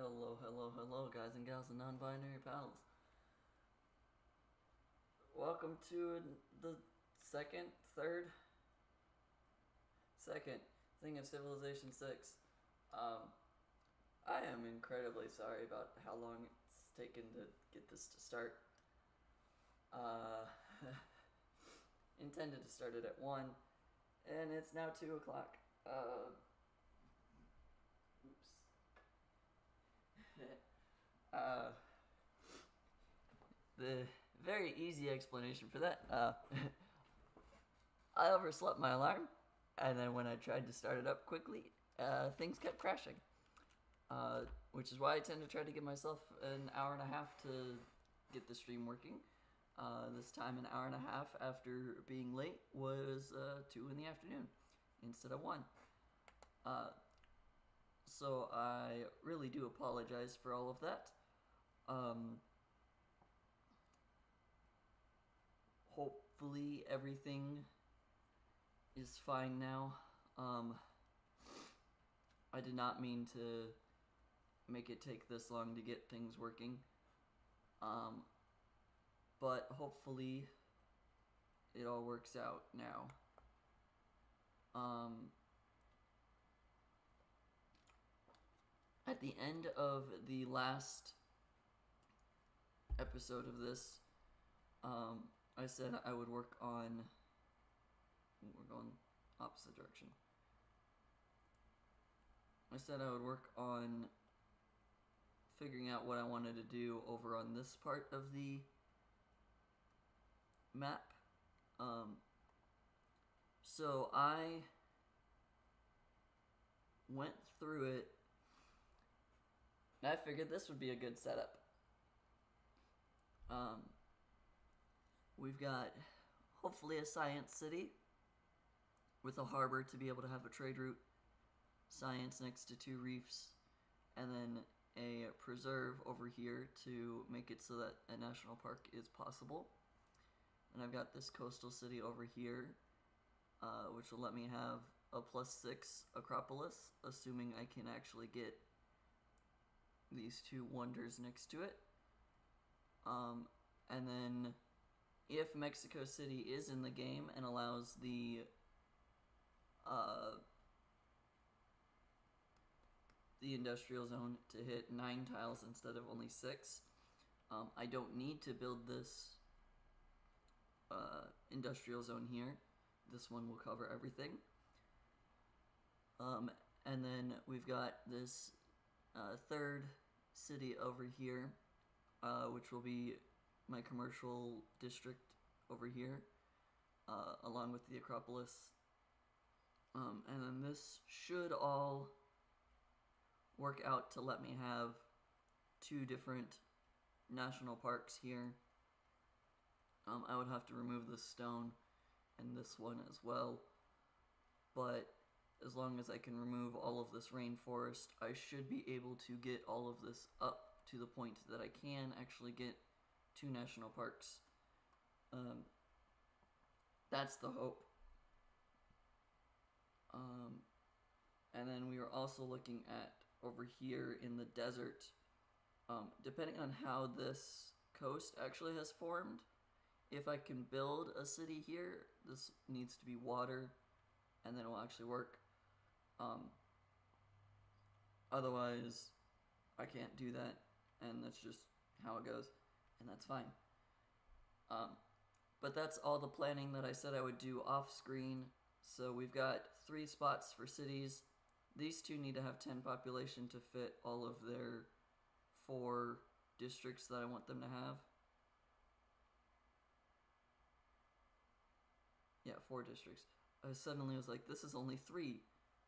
Hello, guys and gals and non-binary pals. Welcome to the third, second thing of Civilization 6. I am incredibly sorry about how long it's taken to get this to start. Intended to start it at 1, and it's now 2 o'clock. Oops. The very easy explanation for that, I overslept my alarm, and then when I tried to start it up quickly, things kept crashing. Which is why I tend to try to give myself an hour and a half to get the stream working. This time, an hour and a half after being late was 2 in the afternoon instead of 1. So I really do apologize for all of that. Hopefully everything is fine now. I did not mean to make it take this long to get things working. But hopefully it all works out now. At the end of the last episode of this, I said I would work on... We're going opposite direction. I said I would work on figuring out what I wanted to do over on this part of the map. So I went through it, and I figured this would be a good setup. We've got hopefully a science city with a harbor to be able to have a trade route, science next to 2 reefs, and then a preserve over here to make it so that a national park is possible. And I've got this coastal city over here, which will let me have a +6 Acropolis, assuming I can actually get these 2 wonders next to it. And then if Mexico City is in the game and allows the industrial zone to hit 9 tiles instead of only 6, I don't need to build this industrial zone here. This one will cover everything. And then we've got this third city over here, which will be my commercial district over here, along with the Acropolis. And then this should all work out to let me have 2 different national parks here. I would have to remove this stone and this one as well, but as long as I can remove all of this rainforest, I should be able to get all of this up to the point that I can actually get 2 national parks. That's the hope. And then we are also looking at over here in the desert, depending on how this coast actually has formed, if I can build a city here, this needs to be water, and then it will actually work. Otherwise, I can't do that, and that's just how it goes, and that's fine. But that's all the planning that I said I would do off screen. So we've got 3 spots for cities. These 2 need to have 10 population to fit all of their 4 districts that I want them to have. Yeah, 4 districts. I suddenly was like, this is only 3,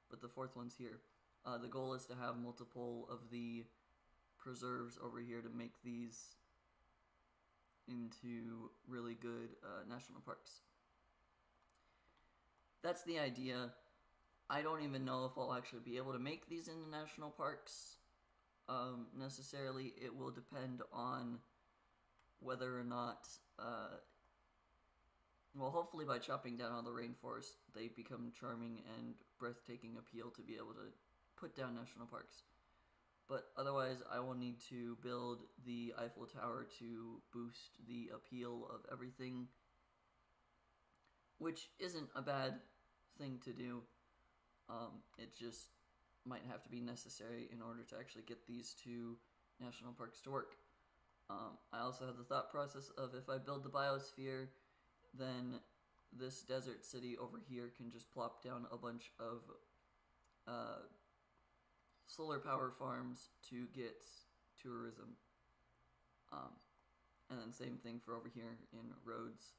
but the 4th one's here. The goal is to have multiple of the preserves over here to make these into really good national parks. That's the idea. I don't even know if I'll actually be able to make these into national parks necessarily. It will depend on whether or not, well, hopefully by chopping down all the rainforest, they become charming and breathtaking appeal to be able to put down national parks. But otherwise, I will need to build the Eiffel Tower to boost the appeal of everything, which isn't a bad thing to do. It just might have to be necessary in order to actually get these two national parks to work. I also have the thought process of if I build the biosphere, then this desert city over here can just plop down a bunch of solar power farms to get tourism. And then same thing for over here in roads.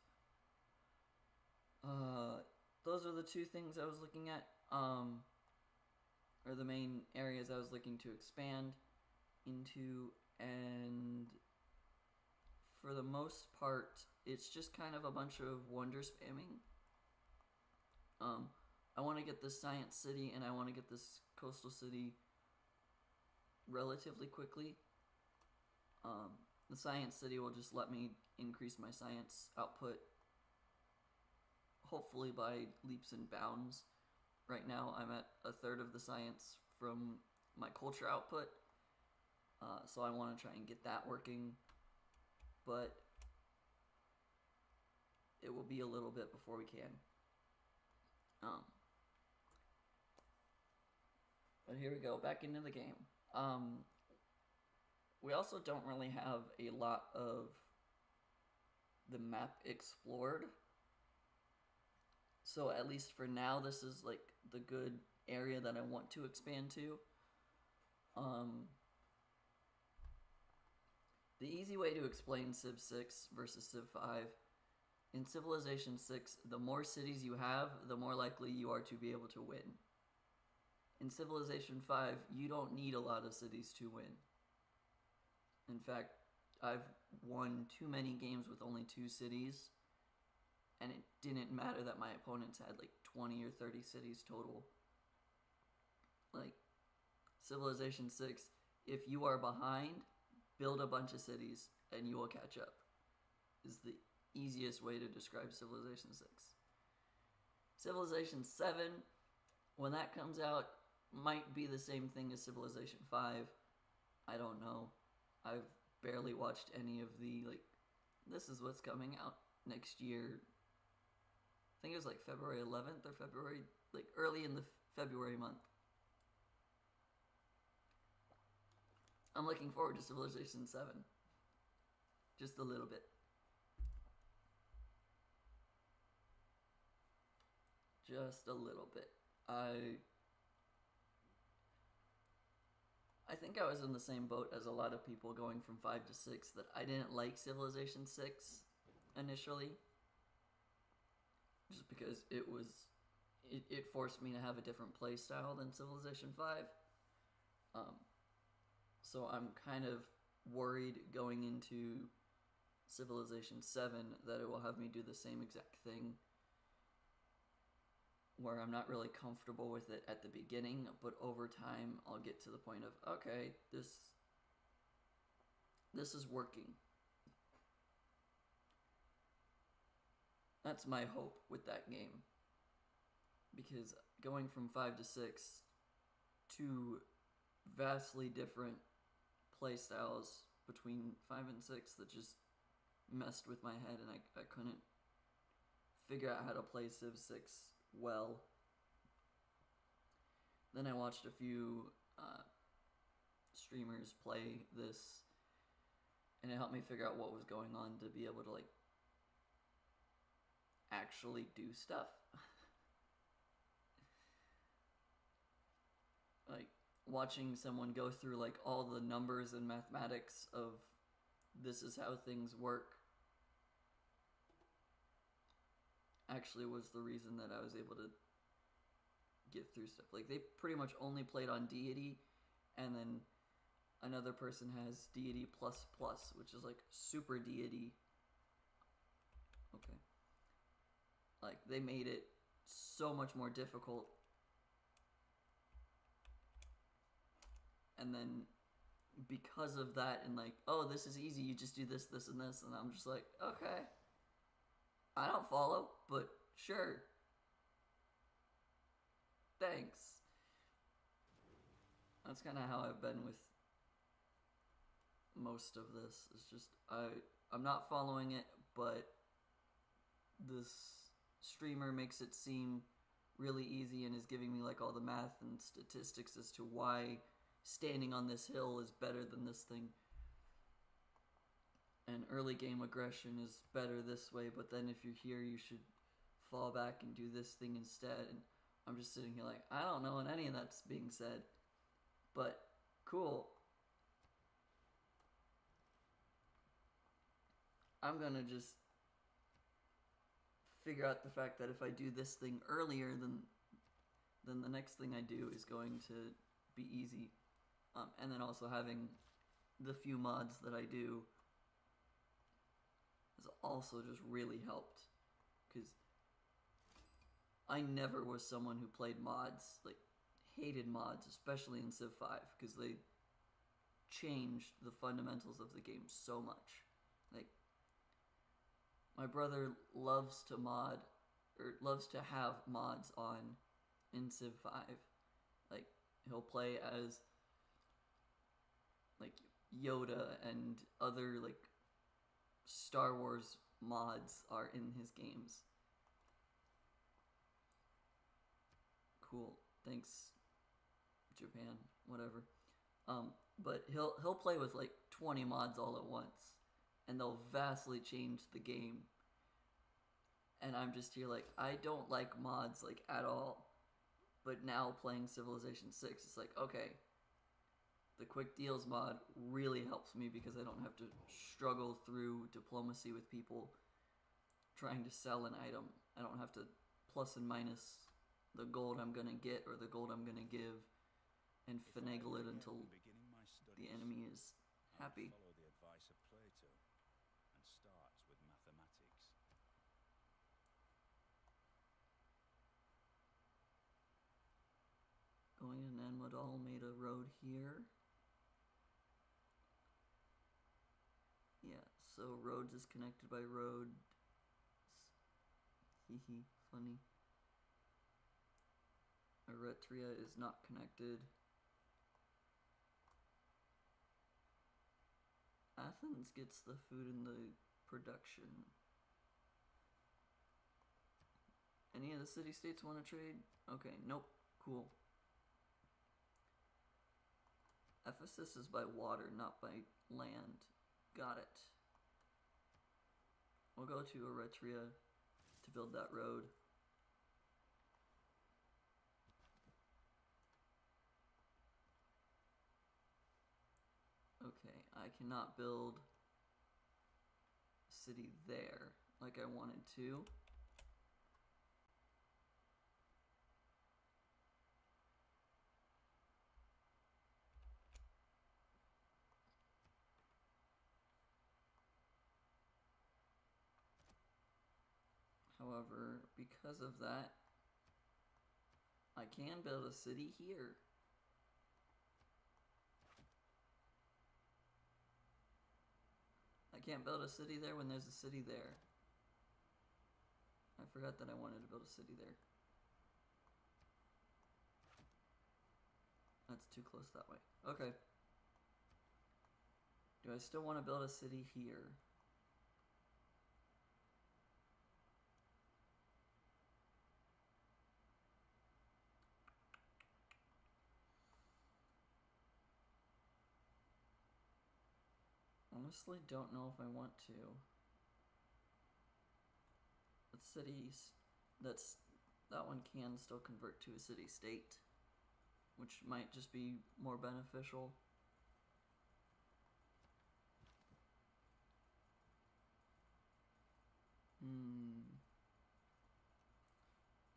Those are the two things I was looking at, or the main areas I was looking to expand into, and for the most part, it's just kind of a bunch of wonder spamming. I want to get this science city and I want to get this coastal city relatively quickly. The science city will just let me increase my science output, hopefully by leaps and bounds. Right now I'm at a third of the science from my culture output, so I want to try and get that working, but it will be a little bit before we can. But here we go, back into the game. We also don't really have a lot of the map explored. So at least for now, this is like the good area that I want to expand to. The easy way to explain Civ 6 versus Civ 5, in Civilization 6, the more cities you have, the more likely you are to be able to win. In Civilization 5, you don't need a lot of cities to win. In fact, I've won too many games with only 2 cities, and it didn't matter that my opponents had like 20 or 30 cities total. Like, Civilization 6, if you are behind, build a bunch of cities and you will catch up, is the easiest way to describe Civilization 6. Civilization 7, when that comes out, might be the same thing as Civilization 5. I don't know. I've barely watched any of the, like, this is what's coming out next year. I think it was like February 11th or February, like early in the February month. I'm looking forward to Civilization 7. Just a little bit. Just a little bit. I think I was in the same boat as a lot of people going from 5 to 6, that I didn't like Civilization 6 initially. Just because it forced me to have a different play style than Civilization 5. So I'm kind of worried going into Civilization 7 that it will have me do the same exact thing, where I'm not really comfortable with it at the beginning, but over time I'll get to the point of, okay, this is working. That's my hope with that game. Because going from 5 to 6, 2 vastly different play styles between 5 and 6 that just messed with my head, and I couldn't figure out how to play Civ 6 well. Then I watched a few streamers play this, and it helped me figure out what was going on to be able to like actually do stuff. Like watching someone go through like all the numbers and mathematics of this is how things work actually was the reason that I was able to get through stuff. Like they pretty much only played on deity, and then another person has deity plus plus, which is like super deity. Okay. Like they made it so much more difficult. And then because of that, and like, oh, this is easy, you just do this, this, and this, and I'm just like, okay, I don't follow, but sure, thanks. That's kind of how I've been with most of this. It's just I'm not following it, but this streamer makes it seem really easy and is giving me like all the math and statistics as to why standing on this hill is better than this thing. And early game aggression is better this way, but then if you're here, you should fall back and do this thing instead. And I'm just sitting here like, I don't know what any of that's being said, but cool. I'm gonna just figure out the fact that if I do this thing earlier, then the next thing I do is going to be easy. And then also having the few mods that I do has also just really helped, because I never was someone who played mods, like hated mods, especially in Civ 5, because they changed the fundamentals of the game so much. Like, my brother loves to mod, or loves to have mods on in Civ 5. Like, he'll play as like Yoda, and other like Star Wars mods are in his games. Cool. Thanks, Japan. Whatever. But he'll play with like 20 mods all at once, and they'll vastly change the game. And I'm just here like, I don't like mods like at all. But now playing Civilization 6, it's like, okay, the quick deals mod really helps me because I don't have to struggle through diplomacy with people trying to sell an item. I don't have to plus and minus the gold I'm gonna get or the gold I'm gonna give and finagle it until the enemy is happy. Follow the advice of Plato and starts with mathematics. Going to Nanmadal made a road here. Yeah, so roads is connected by road. Hehe, funny. Eretria is not connected. Athens gets the food and the production. Any of the city-states want to trade? Okay, nope, cool. Ephesus is by water, not by land. Got it. We'll go to Eretria to build that road. Okay, I cannot build a city there like I wanted to. However, because of that, I can build a city here. I can't build a city there when there's a city there. I forgot that I wanted to build a city there. That's too close that way. Okay. Do I still want to build a city here? Honestly, don't know if I want to. The cities, that one can still convert to a city-state, which might just be more beneficial.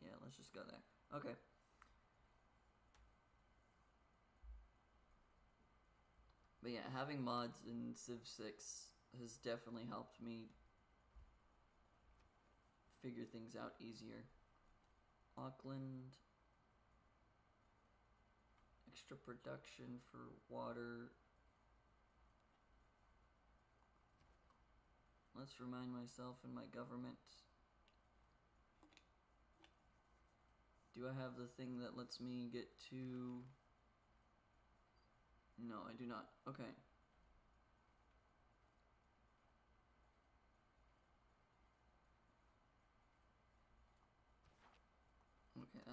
Yeah, let's just go there. Okay. But yeah, having mods in Civ 6 has definitely helped me figure things out easier. Auckland. Extra production for water. Let's remind myself and my government. Do I have the thing that lets me get to... No, I do not. Okay.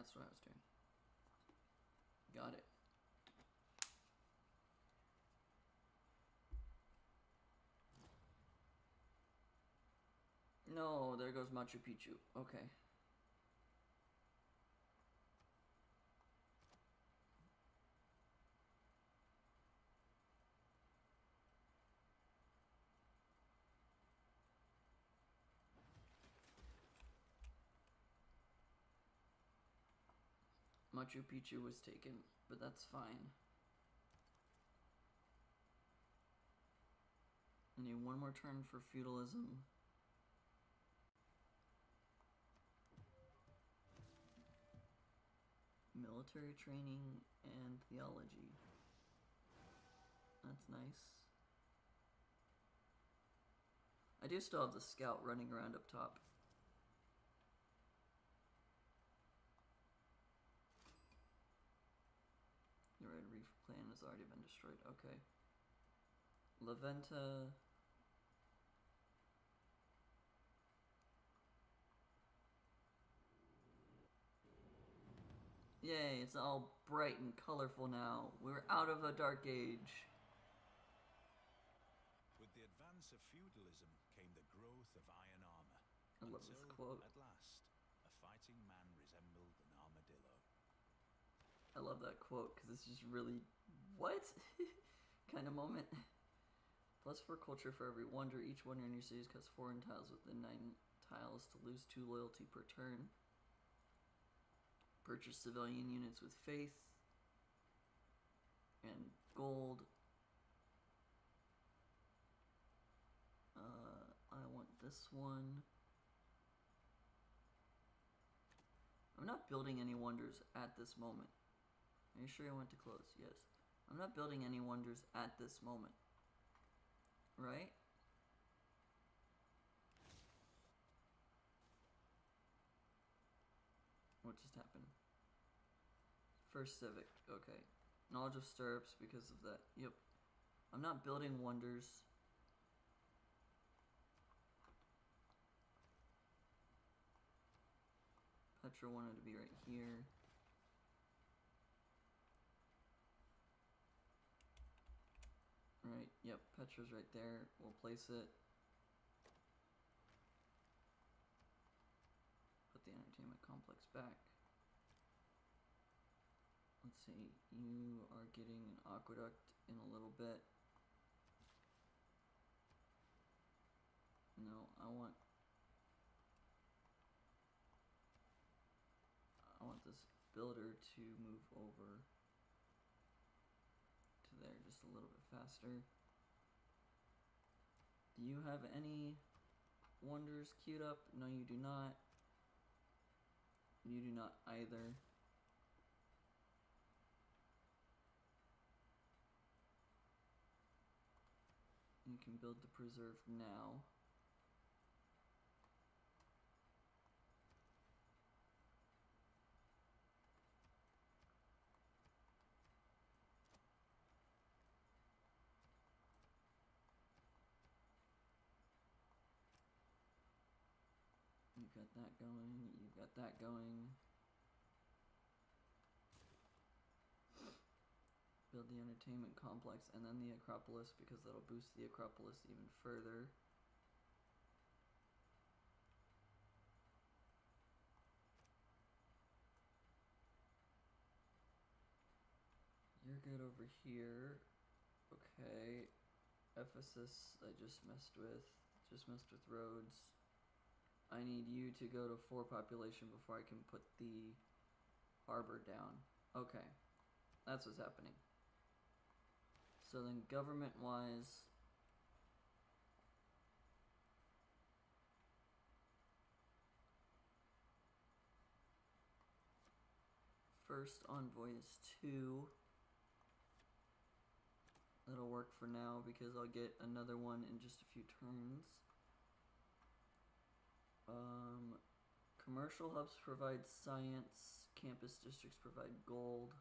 That's what I was doing. Got it. No, there goes Machu Picchu. Okay. Machu Picchu was taken, but that's fine. I need one more turn for feudalism. Military training and theology. That's nice. I do still have the scout running around up top. The Red Reef clan has already been destroyed. Okay. La Venta. Yay, it's all bright and colorful now. We're out of a dark age. With the advance of feudalism came the growth of iron armor. I love this quote. At last, a fighting man resembled an armadillo. I love that quote because it's just really, what? kind of moment. +4 culture for every wonder. Each wonder in your cities costs 4 tiles within 9 tiles to lose 2 loyalty per turn. Purchase civilian units with faith and gold. I want this one. I'm not building any wonders at this moment. Are you sure I went to close? Yes. I'm not building any wonders at this moment. Right? What just happened? First civic. Okay. Knowledge of stirrups because of that. Yep. I'm not building wonders. Petra wanted to be right here. Right, yep, Petra's right there. We'll place it. Put the entertainment complex back. Let's see, you are getting an aqueduct in a little bit. No, I want this builder to move over to there just a little bit faster. Do you have any wonders queued up? No, you do not. You do not either. You can build the preserve now. You've got that going, you've got that going. Build the entertainment complex and then the Acropolis because that'll boost the Acropolis even further. You're good over here. Okay. Ephesus, I just messed with. Just messed with Rhodes. I need you to go to 4 population before I can put the harbor down. Okay. That's what's happening. So then government-wise, first envoy is 2. That'll work for now because I'll get another one in just a few turns. Commercial hubs provide science. Campus districts provide gold.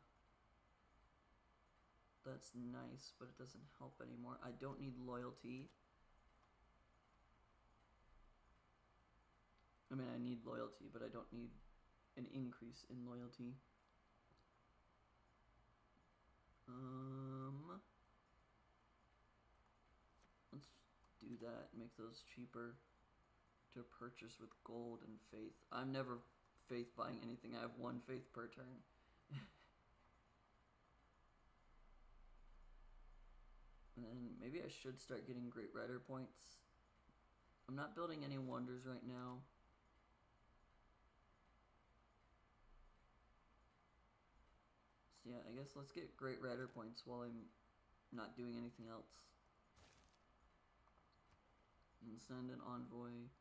That's nice, but it doesn't help anymore. I don't need loyalty. I mean, I need loyalty, but I don't need an increase in loyalty. Let's do that. Make those cheaper to purchase with gold and faith. I'm never faith buying anything. I have 1 faith per turn. And then maybe I should start getting Great Rider points. I'm not building any wonders right now. So yeah, I guess let's get Great Rider points while I'm not doing anything else. And send an envoy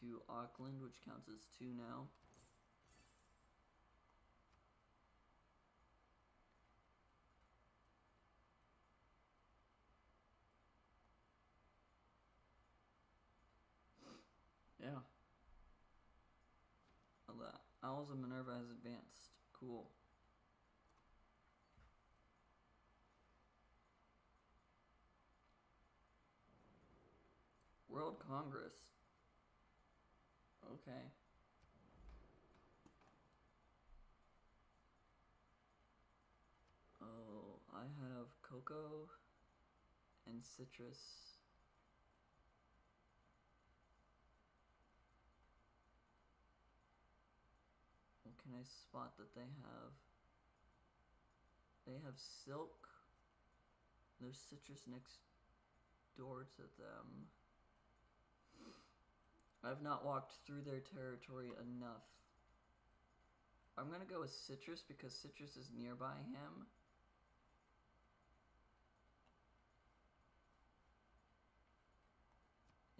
to Auckland, which counts as 2 now. Yeah. Owls of Minerva has advanced. Cool. World Congress. Okay. Oh, I have cocoa and citrus. What can I spot that they have? They have silk. There's citrus next door to them. I've not walked through their territory enough. I'm gonna go with citrus because citrus is nearby him.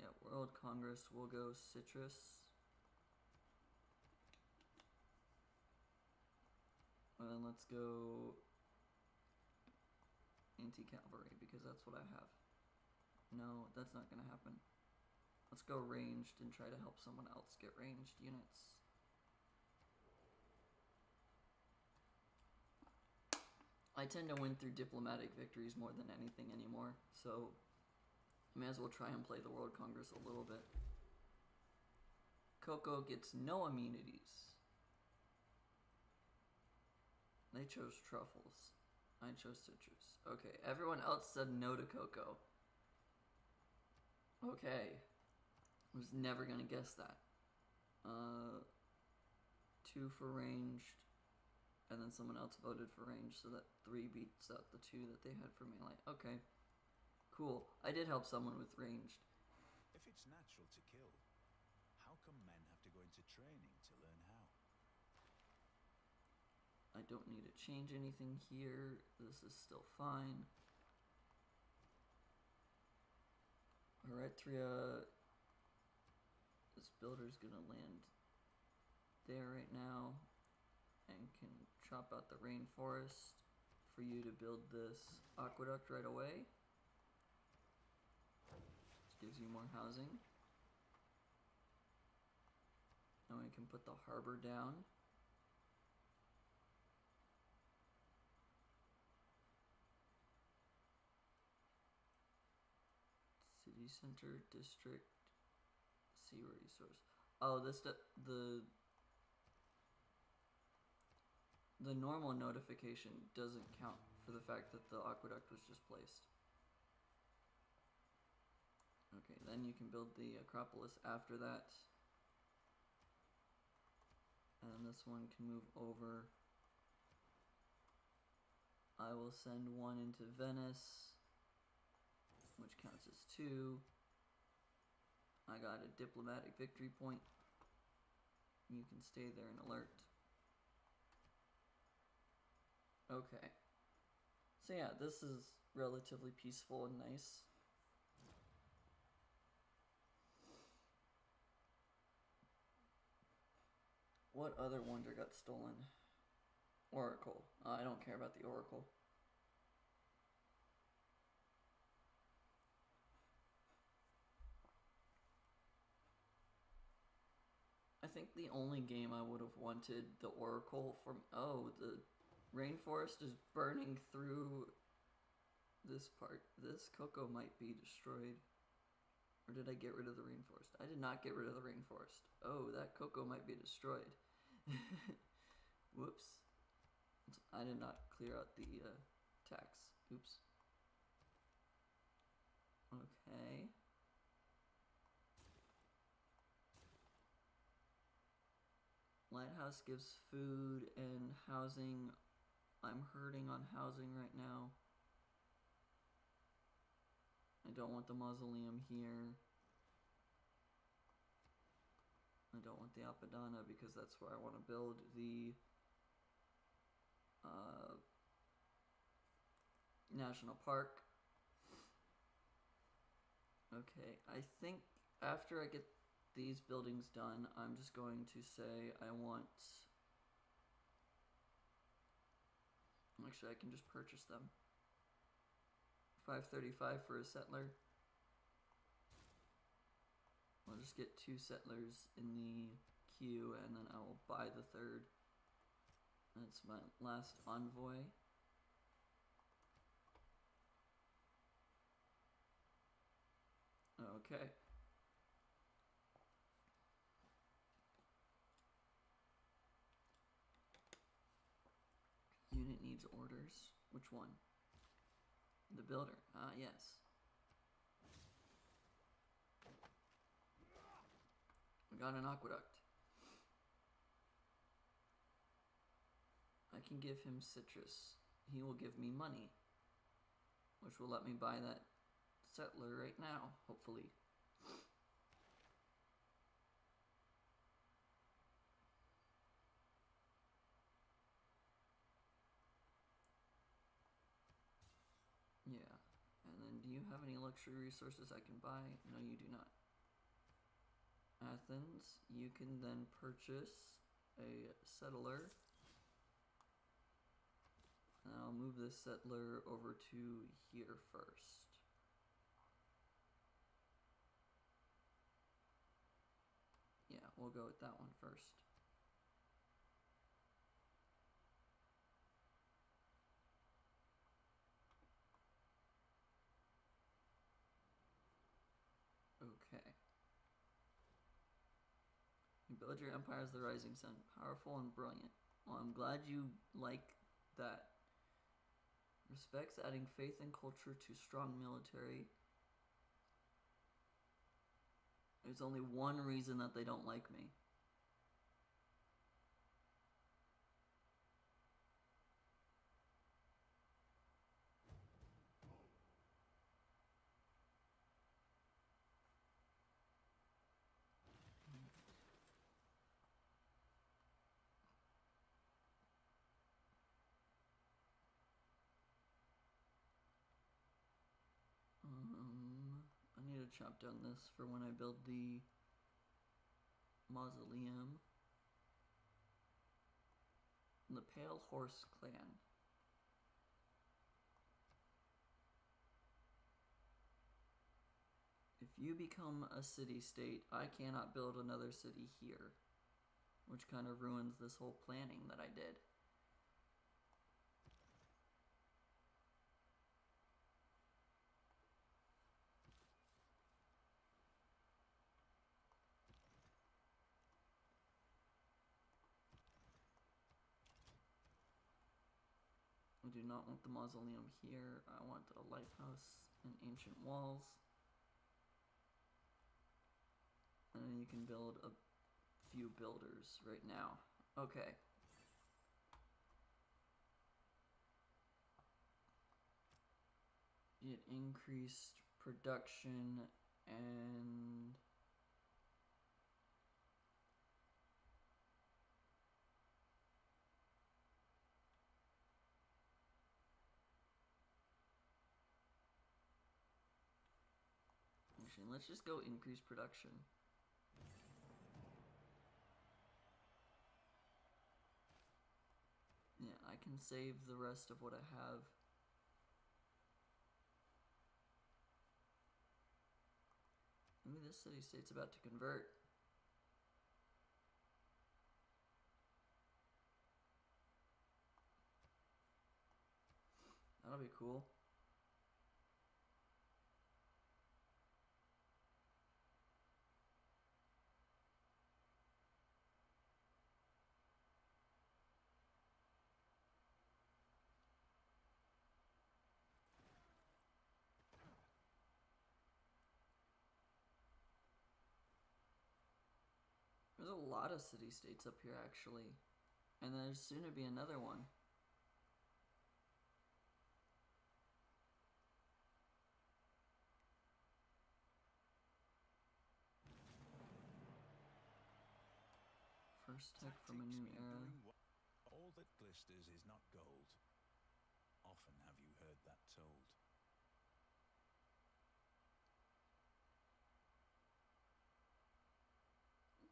Yeah, World Congress, we'll go citrus. And then let's go anti-cavalry because that's what I have. No, that's not gonna happen. Let's go ranged and try to help someone else get ranged units. I tend to win through diplomatic victories more than anything anymore, so I may as well try and play the World Congress a little bit. Cocoa gets no immunities. They chose truffles. I chose citrus. Okay, everyone else said no to cocoa. Okay. I was never gonna guess that. 2 for ranged, and then someone else voted for ranged, so that 3 beats out the 2 that they had for melee. Okay. Cool. I did help someone with ranged. If it's natural to kill, how come men have to go into training to learn how? I don't need to change anything here. This is still fine. Eretria. This builder's gonna land there right now and can chop out the rainforest for you to build this aqueduct right away. This gives you more housing. Now we can put the harbor down. City center, district, sea resource. Oh, the normal notification doesn't count for the fact that the aqueduct was just placed. Okay, then you can build the Acropolis after that. And this one can move over. I will send 1 into Venice, which counts as 2. I got a diplomatic victory point. You can stay there and alert. Okay. So yeah, this is relatively peaceful and nice. What other wonder got stolen? Oracle. I don't care about the Oracle. I think the only game I would have wanted the Oracle from... Oh, the rainforest is burning through this part. This cocoa might be destroyed. Or did I get rid of the rainforest? I did not get rid of the rainforest. Oh, that cocoa might be destroyed. Whoops. I did not clear out the tax. Oops. Okay. Lighthouse gives food and housing. I'm hurting on housing right now. I don't want the mausoleum here. I don't want the Apadana because that's where I want to build the national park. Okay, I think after I get these buildings done, I'm just going to say I want... Actually, I can just purchase them. 535 for a settler. I'll just get 2 settlers in the queue and then I will buy the 3rd. That's my last envoy. Okay. Unit needs orders. Which one? The builder. Ah, yes. We got an aqueduct. I can give him citrus. He will give me money, which will let me buy that settler right now, hopefully. Yeah. And then do you have any luxury resources I can buy? No, you do not. Athens, you can then purchase a settler. And I'll move this settler over to here first. Yeah, we'll go with that one first. Okay. You build your empire as the rising sun, powerful and brilliant. Well, I'm glad you like that. Respects adding faith and culture to strong military. There's only one reason that they don't like me. I need to chop down this for when I build the mausoleum. The Pale Horse Clan. If you become a city-state, I cannot build another city here, which kind of ruins this whole planning that I did. I do not want the mausoleum here. I want a lighthouse and ancient walls. And then you can build a few builders right now. Okay. It increased production and... Actually, let's just go increase production. Yeah, I can save the rest of what I have. Ooh, this city-state's about to convert. That'll be cool. a lot of city-states up here, actually. And there's soon to be another one. First tech from a new era. All that glisters is not gold. Often have you heard that told.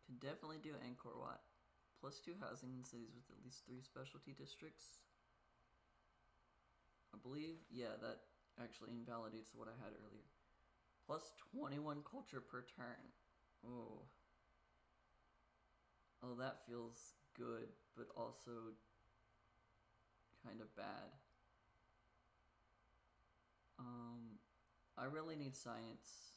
Could definitely do Angkor Wat. +2 housing in cities with at least 3 specialty districts. I believe, yeah, that actually invalidates what I had earlier. +21 culture per turn. Oh. Oh, that feels good, but also kind of bad. I really need science.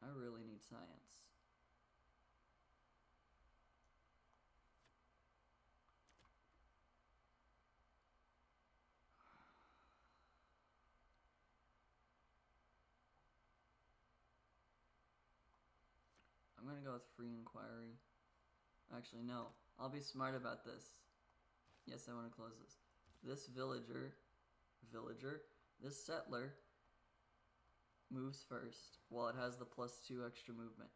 I really need science. I'm gonna go with free inquiry. Actually, no. I'll be smart about this. Yes, I want to close this. This villager, this settler moves first while it has the +2 extra movement.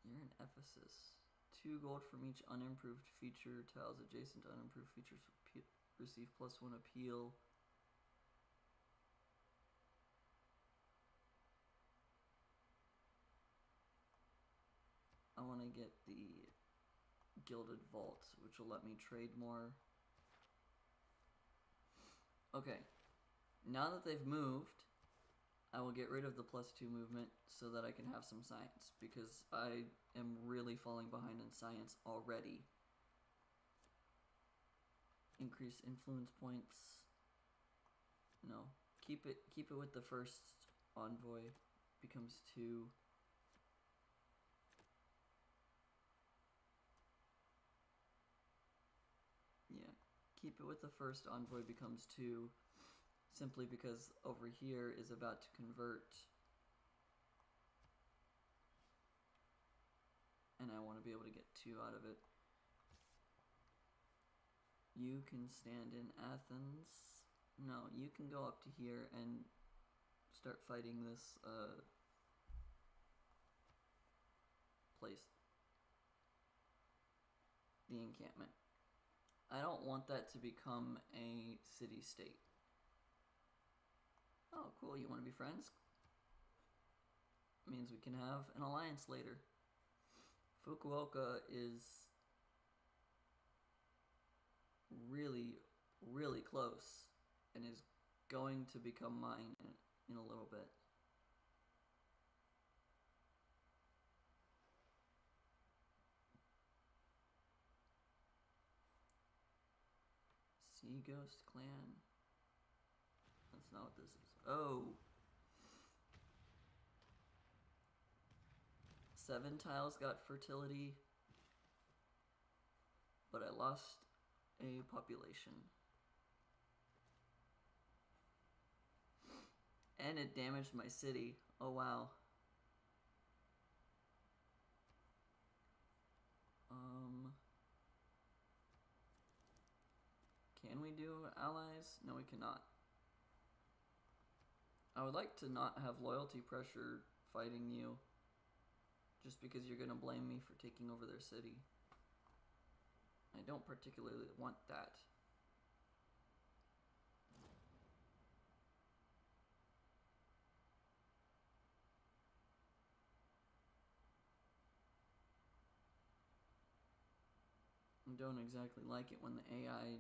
You're in Ephesus. 2 gold from each unimproved feature. Tiles adjacent to unimproved features receive +1 appeal. I want to get the Gilded Vault, which will let me trade more. Okay. Now that they've moved, I will get rid of the +2 movement so that I can have some science, because I am really falling behind in science already. Increase influence points. No. Keep it with the first envoy. Becomes 2. Yeah. Keep it with the first envoy becomes 2. Simply because over here is about to convert. And I want to be able to get 2 out of it. You can stand in Athens. No, you can go up to here and start fighting this place. The encampment. I don't want that to become a city-state. Oh, cool, you want to be friends? Means we can have an alliance later. Fukuoka is really, really close and is going to become mine in a little bit. Sea Ghost Clan. That's not what this is. Oh. 7 tiles got fertility, but I lost a population. And it damaged my city. Oh wow. Can we do allies? No, we cannot. I would like to not have loyalty pressure fighting you, just because you're gonna blame me for taking over their city. I don't particularly want that. I don't exactly like it when the AI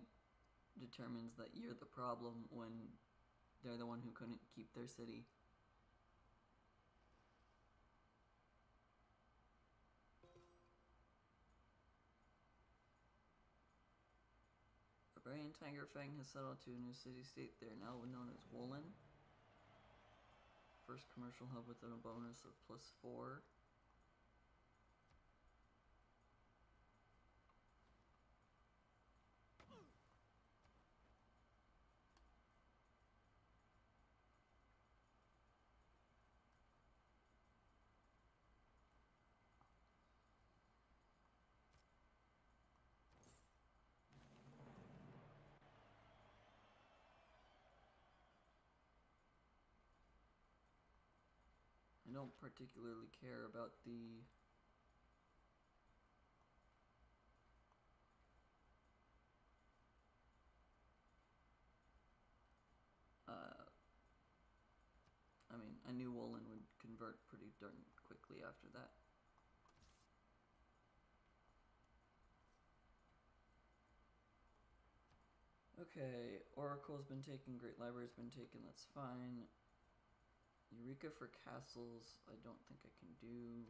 determines that you're the problem when they're the one who couldn't keep their city. Barbarian Tiger Fang has settled to a new city-state. They are now known as Woolen. First commercial hub with a bonus of +4. I don't particularly care about the I mean, I knew Woolen would convert pretty darn quickly after that. Okay, Oracle's been taken, Great Library's been taken, that's fine. Eureka for castles, I don't think I can do.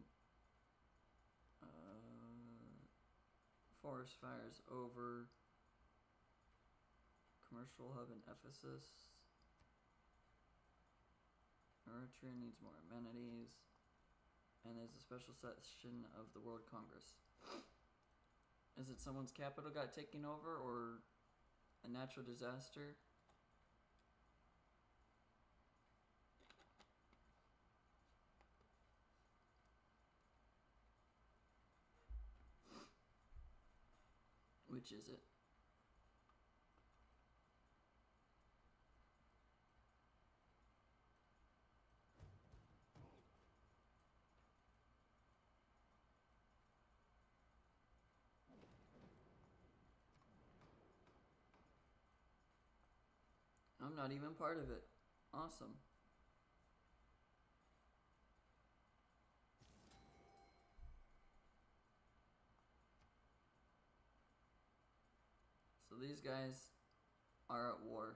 Forest Fire's over. Commercial hub in Ephesus. Eritrea needs more amenities. And there's a special session of the World Congress. Is it someone's capital got taken over or a natural disaster? Which is it? I'm not even part of it. Awesome. So these guys are at war,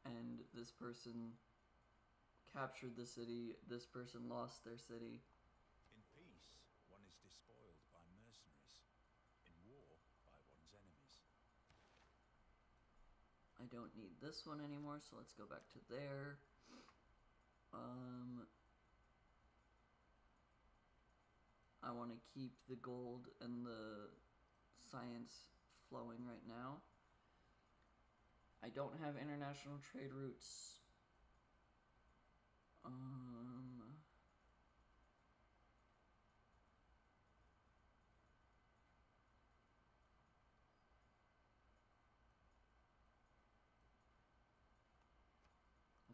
and this person captured the city, this person lost their city. In peace, one is despoiled by mercenaries. In war, by one's enemies. I don't need this one anymore, so let's go back to there. I want to keep the gold and the science flowing right now. I don't have international trade routes. I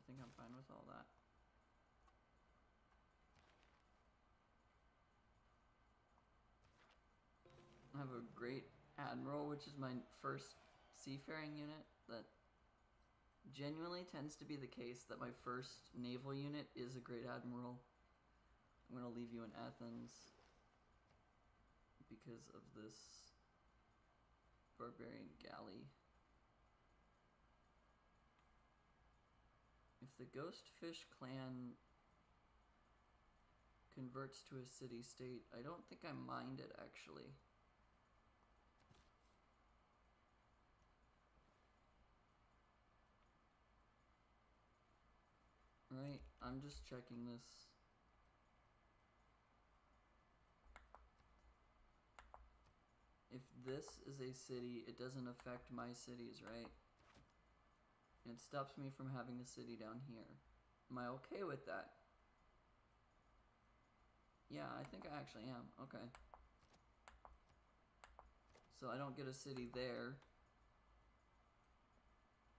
think I'm fine with all that. I have a great admiral, which is my first seafaring unit. That genuinely tends to be the case that my first naval unit is a great admiral. I'm gonna leave you in Athens because of this barbarian galley. If the Ghostfish clan converts to a city-state, I don't think I mind it, actually. Right, I'm just checking this. If this is a city, it doesn't affect my cities, right? It stops me from having a city down here. Am I okay with that? Yeah, I think I actually am. Okay. So I don't get a city there.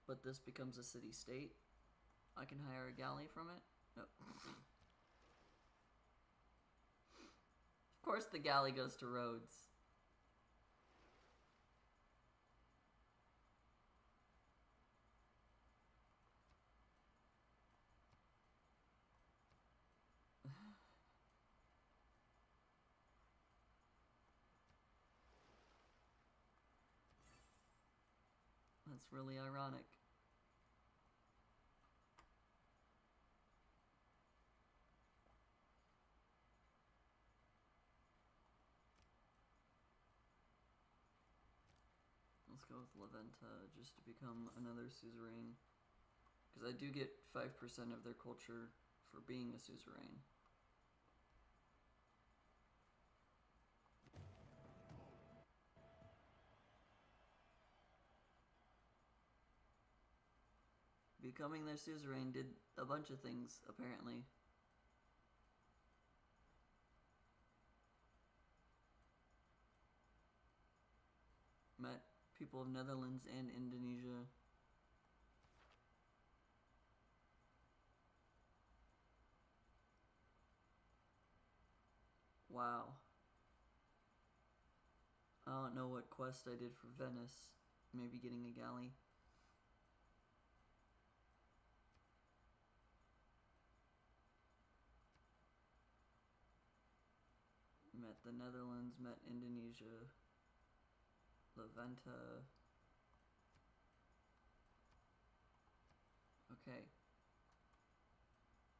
But this becomes a city-state. I can hire a galley from it. Nope. Of course the galley goes to Rhodes. That's really ironic. Let's go with Leventa just to become another suzerain. Because I do get 5% of their culture for being a suzerain. Becoming their suzerain did a bunch of things, apparently. Met people of Netherlands and Indonesia. Wow. I don't know what quest I did for Venice. Maybe getting a galley. Met the Netherlands, met Indonesia, Levanta. Okay.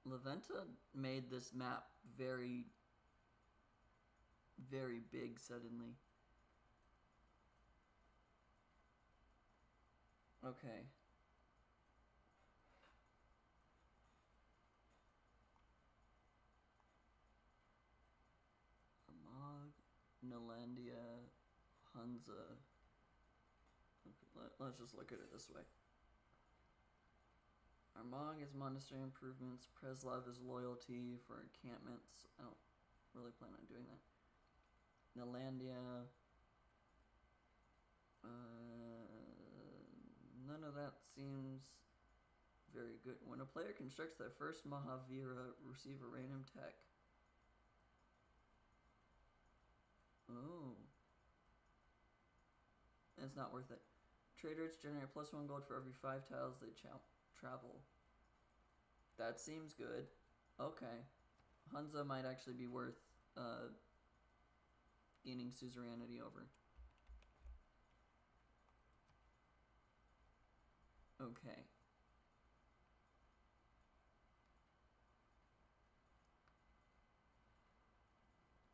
Levanta made this map very, very big suddenly. Okay. Armagh, Nalandia, Hunza. Okay, let's just look at it this way. Armagh is monastery improvements. Preslav is loyalty for encampments. I don't really plan on doing that. Nalandia. None of that seems very good. When a player constructs their first Mahavira, receive a random tech. Oh. It's not worth it. Traders generate +1 gold for every 5 tiles they travel. That seems good. Okay. Hunza might actually be worth gaining suzerainty over. Okay.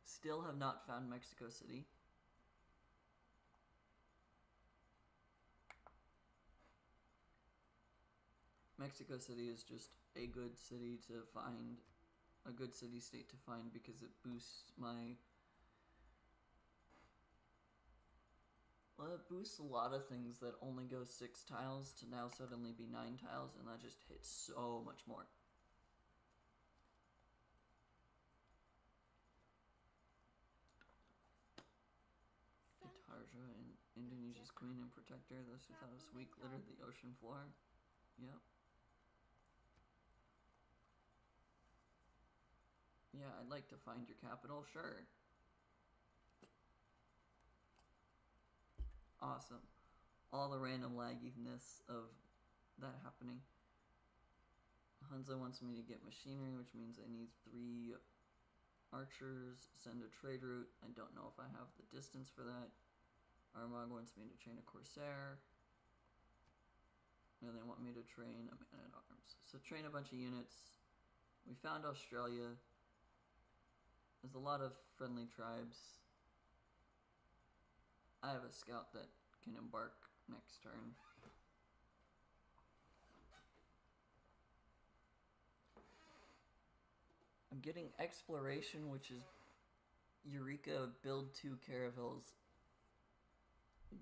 Still have not found Mexico City. Mexico City is just a good city to find, a good city state to find because it boosts my... Well, it boosts a lot of things that only go 6 tiles to now suddenly be 9 tiles, and that just hits so much more. Tarja, and Indonesia's queen and protector. Those who thought us weak littered the ocean floor. Yep. Yeah, I'd like to find your capital, sure. Awesome. All the random lagginess of that happening. Hunza wants me to get machinery, which means I need 3 archers. Send a trade route. I don't know if I have the distance for that. Armagh wants me to train a corsair. And they want me to train a man-at-arms. So train a bunch of units. We found Australia. There's a lot of friendly tribes. I have a scout that can embark next turn. I'm getting exploration, which is Eureka, build 2 caravels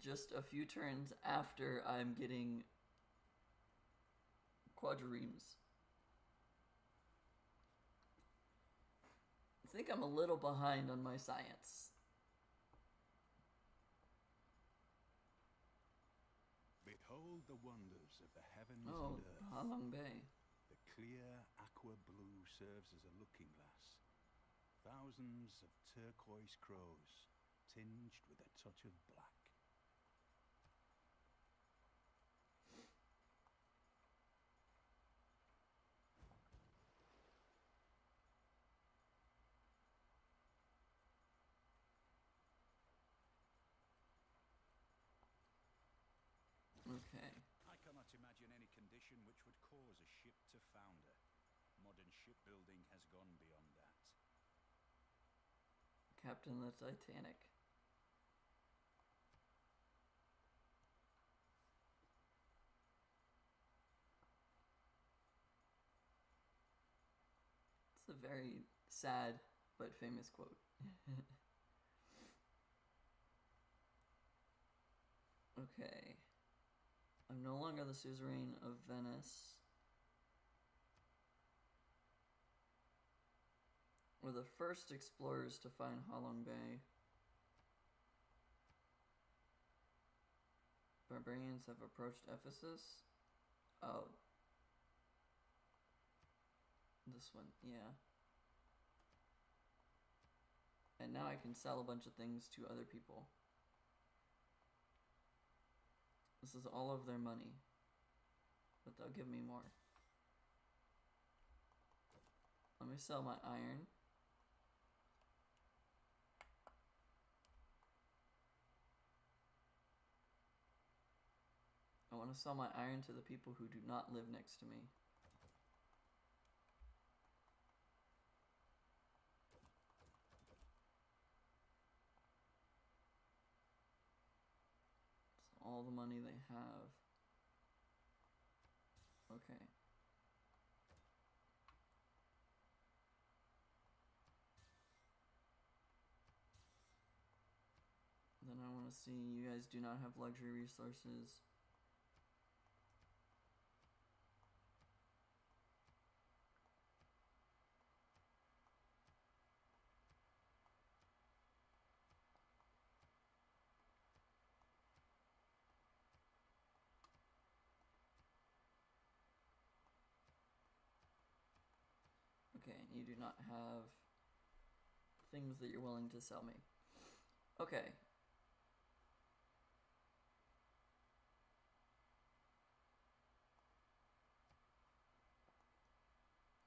just a few turns after I'm getting quadriremes. I think I'm a little behind on my science. Behold the wonders of the heavens Oh, and earth. Halong Bay. The clear aqua blue serves as a looking glass. Thousands of turquoise crows, tinged with a touch of black. Okay. I cannot imagine any condition which would cause a ship to founder. Modern shipbuilding has gone beyond that. Captain the Titanic. a very sad but famous quote. Okay. I'm no longer the suzerain of Venice. We're the first explorers to find Halong Bay. Barbarians have approached Ephesus. Oh. This one, yeah. And now I can sell a bunch of things to other people. This is all of their money. But they'll give me more. Let me sell my iron. I want to sell my iron to the people who do not live next to me. It's all the money they have. Okay. Then I want to see, you guys do not have luxury resources. Okay, you do not have things that you're willing to sell me. Okay.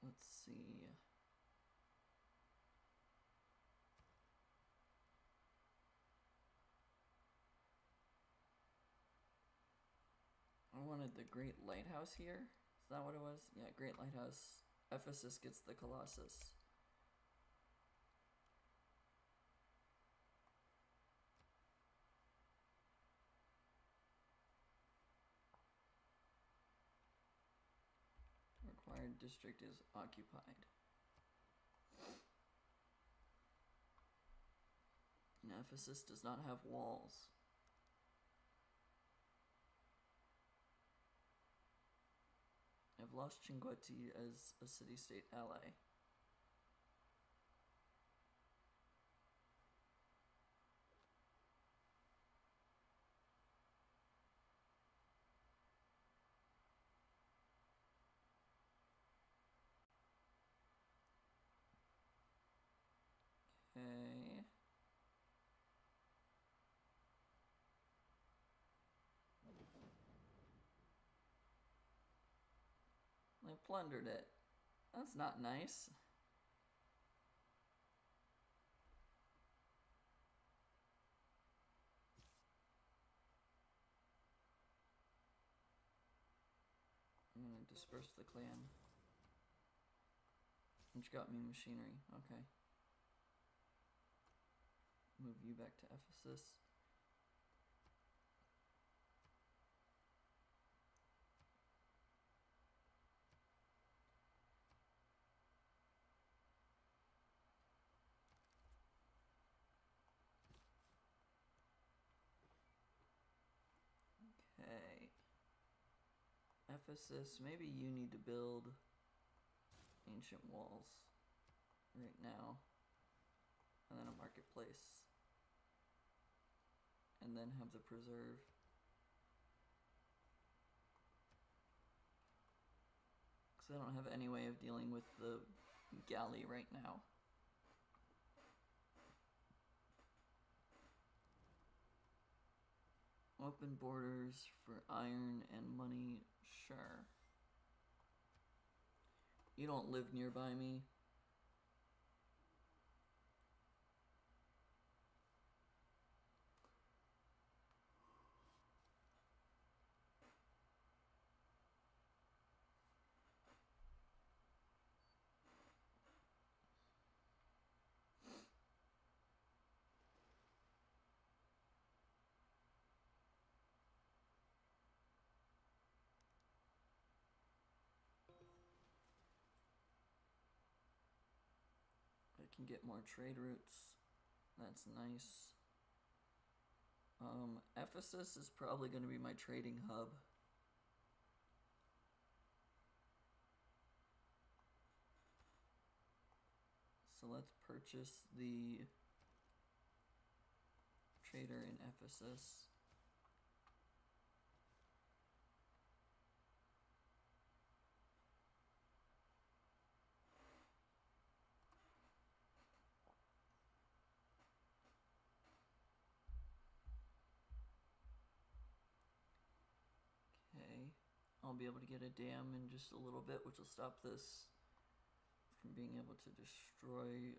Let's see. I wanted the Great Lighthouse here. Is that what it was? Yeah, Great Lighthouse. Ephesus gets the Colossus. Required district is occupied. And Ephesus does not have walls. I've lost Chinguetti as a city-state ally. Okay. I plundered it. That's not nice. I'm gonna disperse the clan. Which got me machinery. Okay. Move you back to Ephesus. Okay. Ephesus, maybe you need to build ancient walls right now. And then a marketplace. And then have the preserve. Because I don't have any way of dealing with the galley right now. Open borders for iron and money, sure. You don't live nearby me. can get more trade routes. That's nice. Ephesus is probably going to be my trading hub. So let's purchase the trader in Ephesus. Okay, I'll be able to get a dam in just a little bit, which will stop this from being able to destroy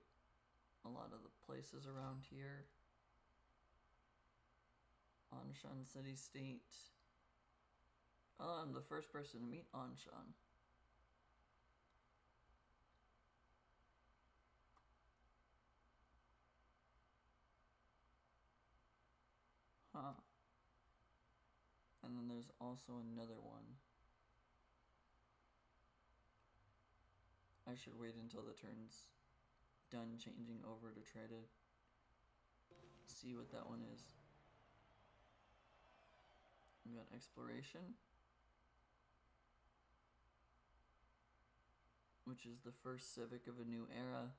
a lot of the places around here. Anshan City State. Oh, I'm the first person to meet Anshan. Huh. And then there's also another one. I should wait until the turn's done changing over to try to see what that one is. We got exploration, which is the first civic of a new era.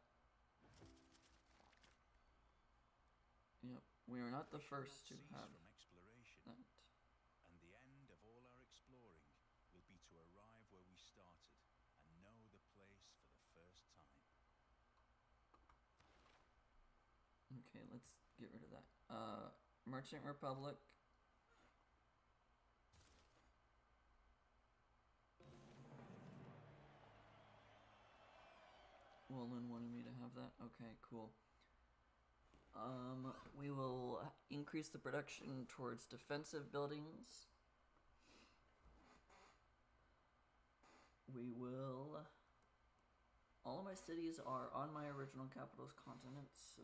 Yep, we are not the first to have from exploration, that. and the end of all our exploring will be to arrive where we started and know the place for the first time. Okay, let's get rid of that. Merchant Republic. Wolin wanted me to have that. Okay, cool. We will increase the production towards defensive buildings. We will... All of my cities are on my original capital's continents, so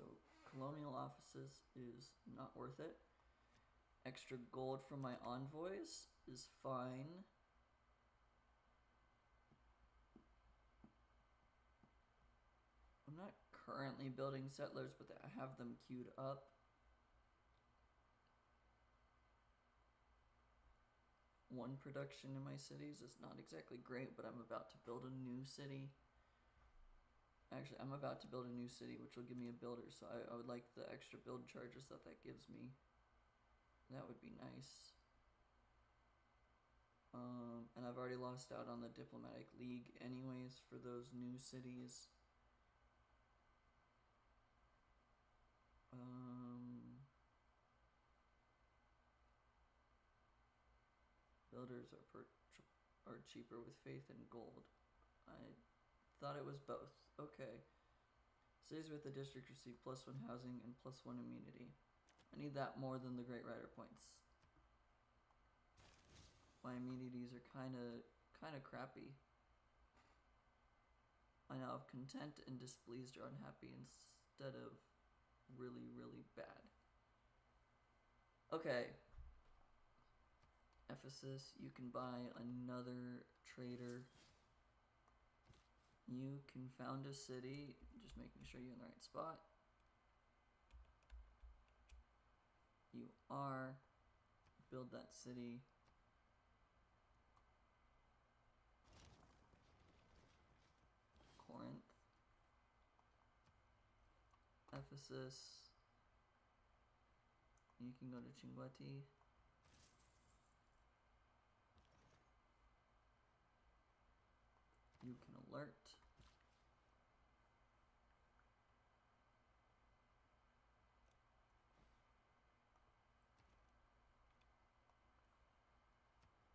colonial offices is not worth it. Extra gold from my envoys is fine. I'm not currently building settlers, but I have them queued up. One production in my cities is not exactly great, but I'm about to build a new city. Actually, I'm about to build a new city, which will give me a builder, so I would like the extra build charges that gives me. That would be nice. And I've already lost out on the diplomatic league anyways for those new cities. Builders are cheaper with faith and gold. I thought it was both. Okay. Cities with the district receive +1 housing and +1 immunity. I need that more than the Great Rider points. My immunities are kind of crappy. I now have content and displeased or unhappy instead of really, really bad. Okay. Ephesus, you can buy another trader. You can found a city, just making sure you're in the right spot. You are. Build that city. Corinth. Ephesus. You can go to Chinguetti. You can alert.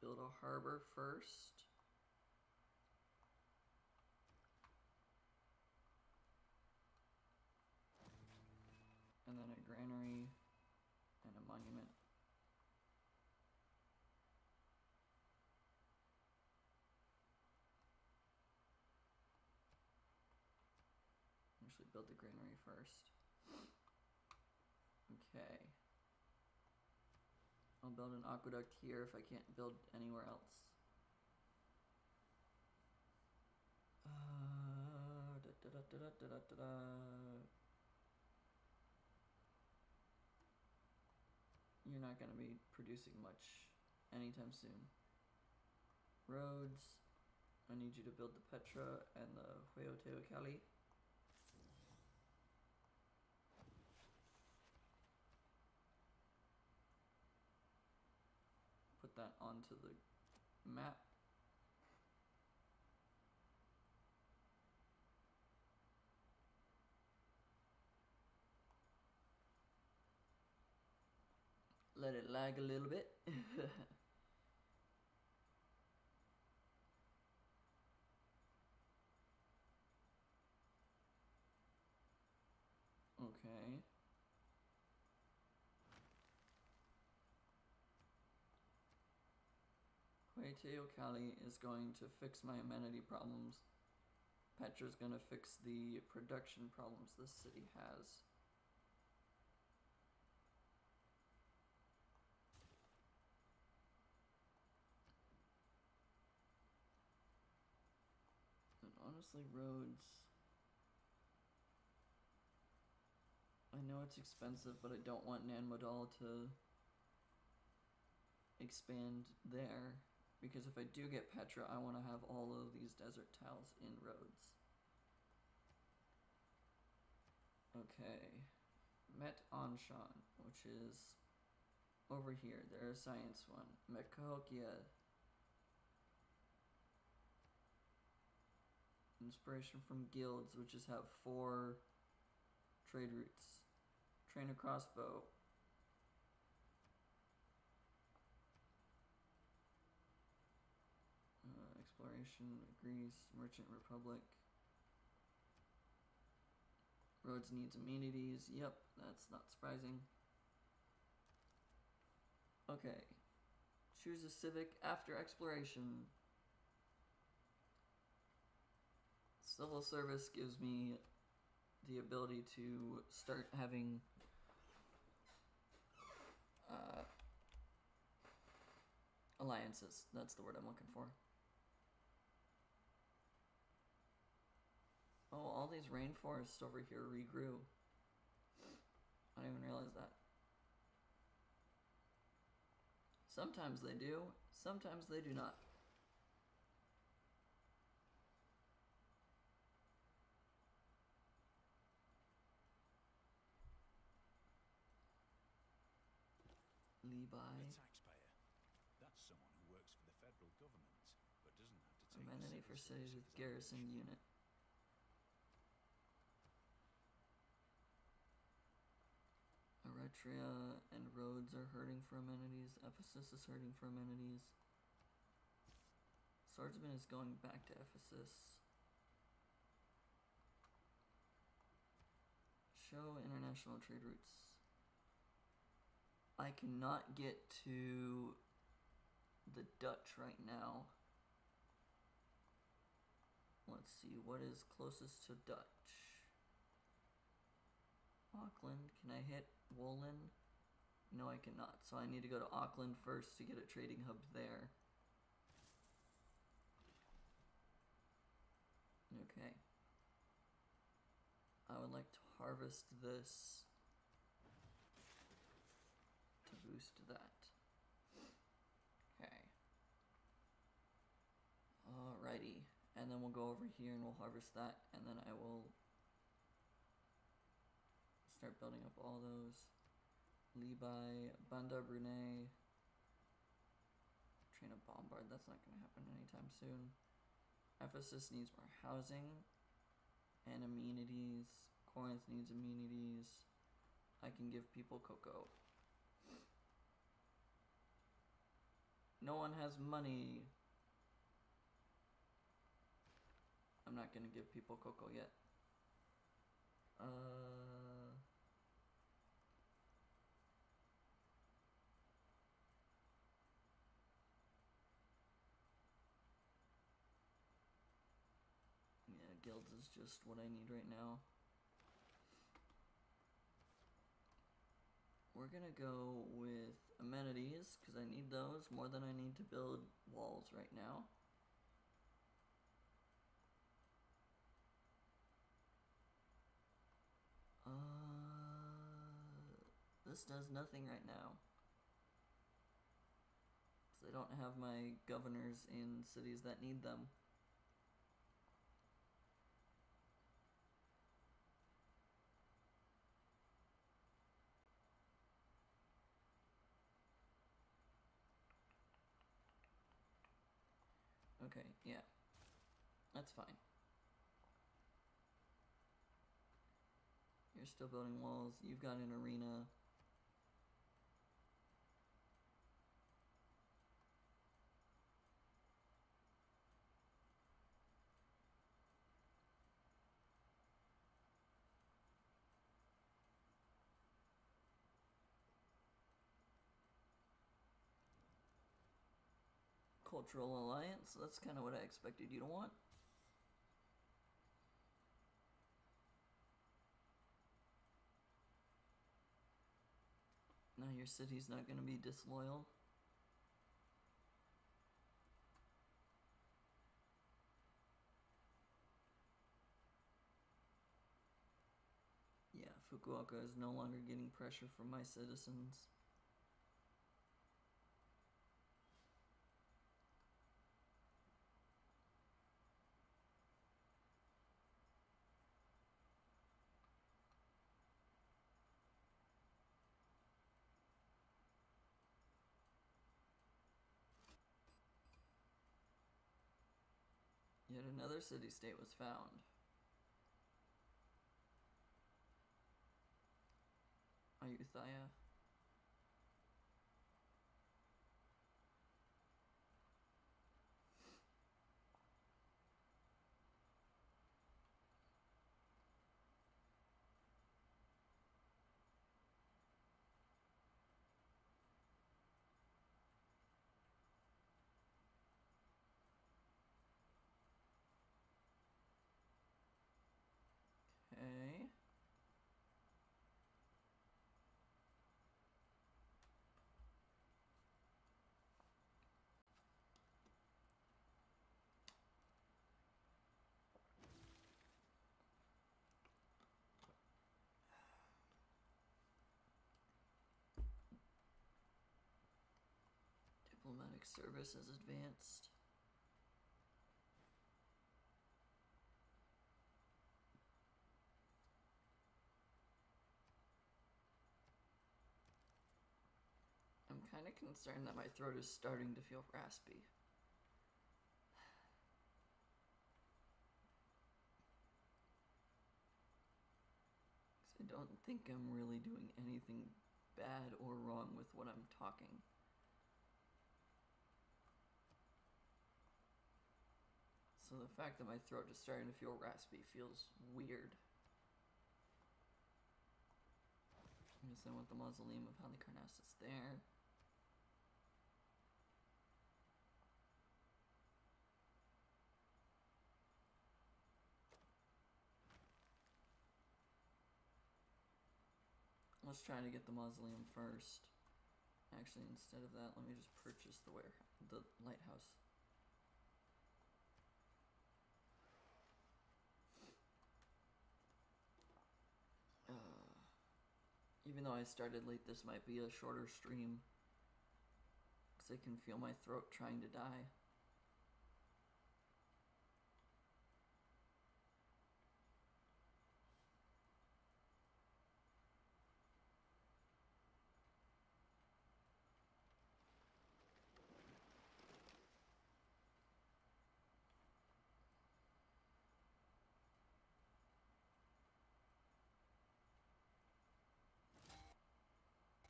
Build a harbor first. And then a granary and a monument. Actually build the granary first. Okay. I'll build an aqueduct here if I can't build anywhere else. Da, da, da, You're not going to be producing much anytime soon. Roads. I need you to build the Petra and the Hueoteo Cali. Put that onto the map. Let it lag a little bit. Okay. Hueoteo Cali is going to fix my amenity problems. Petra's gonna fix the production problems this city has. And honestly, roads... I know it's expensive, but I don't want Nan Modal to expand there. Because if I do get Petra, I want to have all of these desert tiles in roads. Okay. Met Anshan, which is over here. There's a science one. Met Cahokia. Inspiration from guilds, which is have 4 trade routes. Train a crossbow. Exploration, Greece, Merchant Republic. Roads needs amenities. Yep, that's not surprising. Okay. Choose a civic after exploration. Civil service gives me the ability to start having alliances. That's the word I'm looking for. Oh, all these rainforests over here regrew. I didn't even realize that. Sometimes they do, sometimes they do not. Levi. The taxpayer. That's someone who works for the federal government, but doesn't have to take Amenity for cities with garrison unit. Eretria and Rhodes are hurting for amenities. Ephesus is hurting for amenities. Swordsman is going back to Ephesus. Show international trade routes. I cannot get to the Dutch right now. Let's see, what is closest to Dutch? Auckland, can I hit Woollen? No, I cannot, so I need to go to Auckland first to get a trading hub there. Okay. I would like to harvest this to boost that. Okay. Alrighty. And then we'll go over here and we'll harvest that, and then I will start building up all those. Levi, Banda Brunei. Train a bombard, that's not going to happen anytime soon. Ephesus needs more housing and amenities. Corinth needs amenities. I can give people cocoa. No one has money. I'm not gonna give people cocoa yet. Yeah, guilds is just what I need right now. We're gonna go with amenities, because I need those more than I need to build walls right now. this does nothing right now. Because I don't have my governors in cities that need them. Okay, yeah. That's fine. You're still building walls. You've got an arena. Cultural alliance. That's kind of what I expected you to want. Now your city's not going to be disloyal. Yeah, Fukuoka is no longer getting pressure from my citizens. Yet another city-state was found. Ayutthaya. Okay. Diplomatic service has advanced. I'm kind of concerned that my throat is starting to feel raspy. I don't think I'm really doing anything bad or wrong with what I'm talking. So the fact that my throat is starting to feel raspy feels weird. I guess I want the mausoleum of Halicarnassus there. Let's try to get the mausoleum first. Actually, instead of that, let me just purchase the lighthouse. Even though I started late, this might be a shorter stream. Because I can feel my throat trying to die.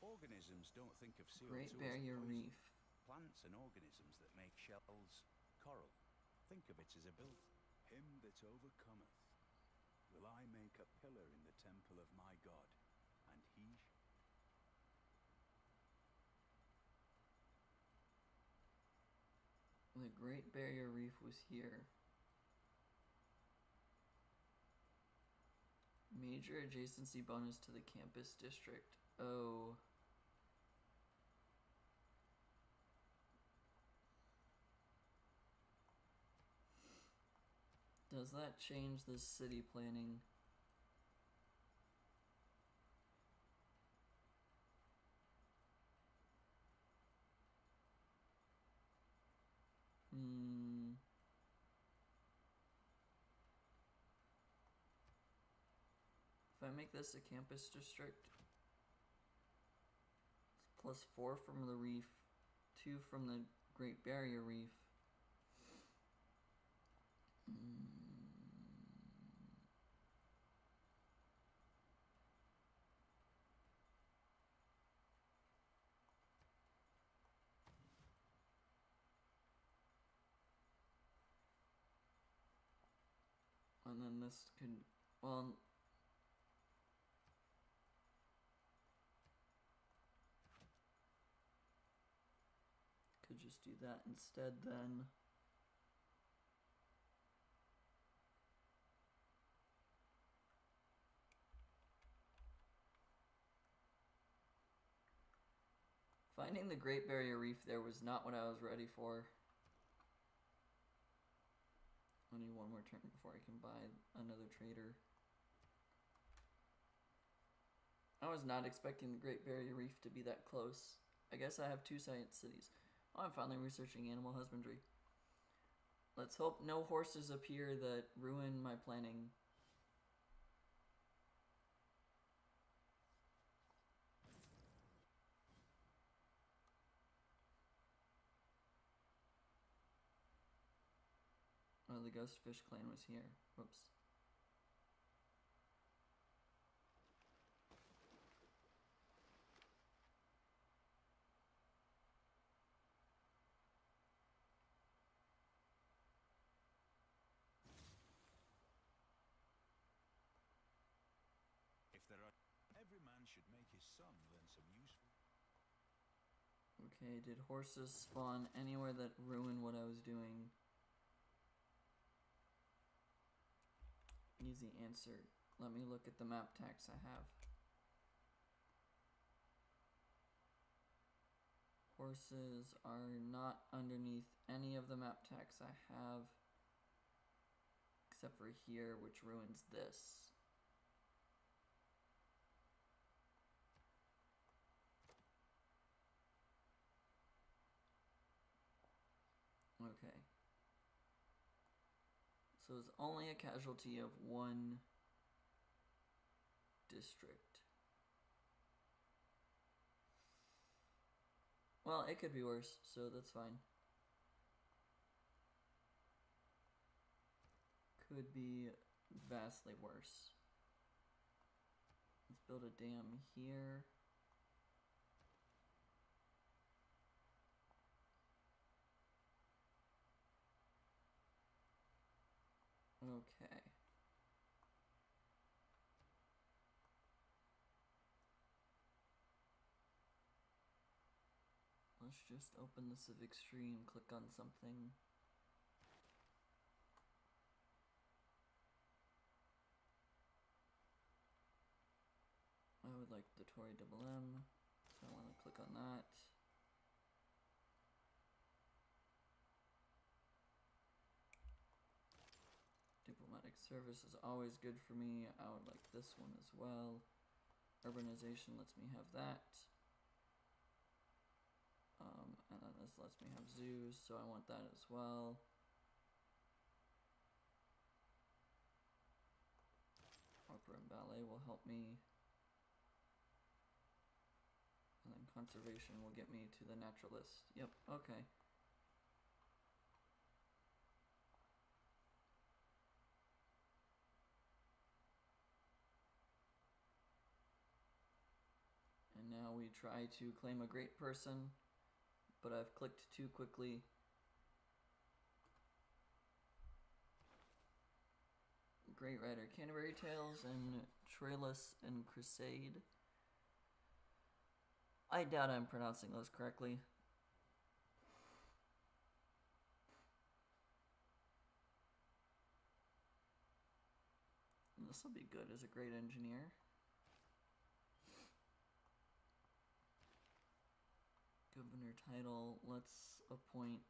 Organisms don't think of CO2 Great as Barrier poison. Reef. Plants and organisms that make shells, coral, think of it as a build. Him that overcometh, will I make a pillar in the temple of my God, and he... The Great Barrier Reef was here. Major adjacency bonus to the campus district. Oh. Does that change the city planning? I make this a campus district? It's +4 from the reef, 2 from the Great Barrier Reef. And then this could, well, could just do that instead then. Finding the Great Barrier Reef there was not what I was ready for. I need one more turn before I can buy another trader. I was not expecting the Great Barrier Reef to be that close. I guess I have 2 science cities. Oh, I'm finally researching animal husbandry. Let's hope no horses appear that ruin my planning. Oh, the Ghost Fish clan was here. Whoops. If there are, every man should make his son learn some useful. Okay, did horses spawn anywhere that ruined what I was doing? Easy answer. Let me look at the map tax I have. Horses are not underneath any of the map tax I have, except for here, which ruins this. Okay. So it's only a casualty of 1 district. Well, it could be worse, so that's fine. Could be vastly worse. Let's build a dam here. Okay. Let's just open the civic stream, click on something. I would like the Tory double M, so I want to click on that. Diplomatic service is always good for me. I would like this one as well. Urbanization lets me have that. And then this lets me have zoos, so I want that as well. Opera and ballet will help me. And then conservation will get me to the naturalist. Yep, okay. And now we try to claim a great person, but I've clicked too quickly. Great Rider, Canterbury Tales, and Trailus and Crusade. I doubt I'm pronouncing those correctly. This will be good as a great engineer. Governor title, let's appoint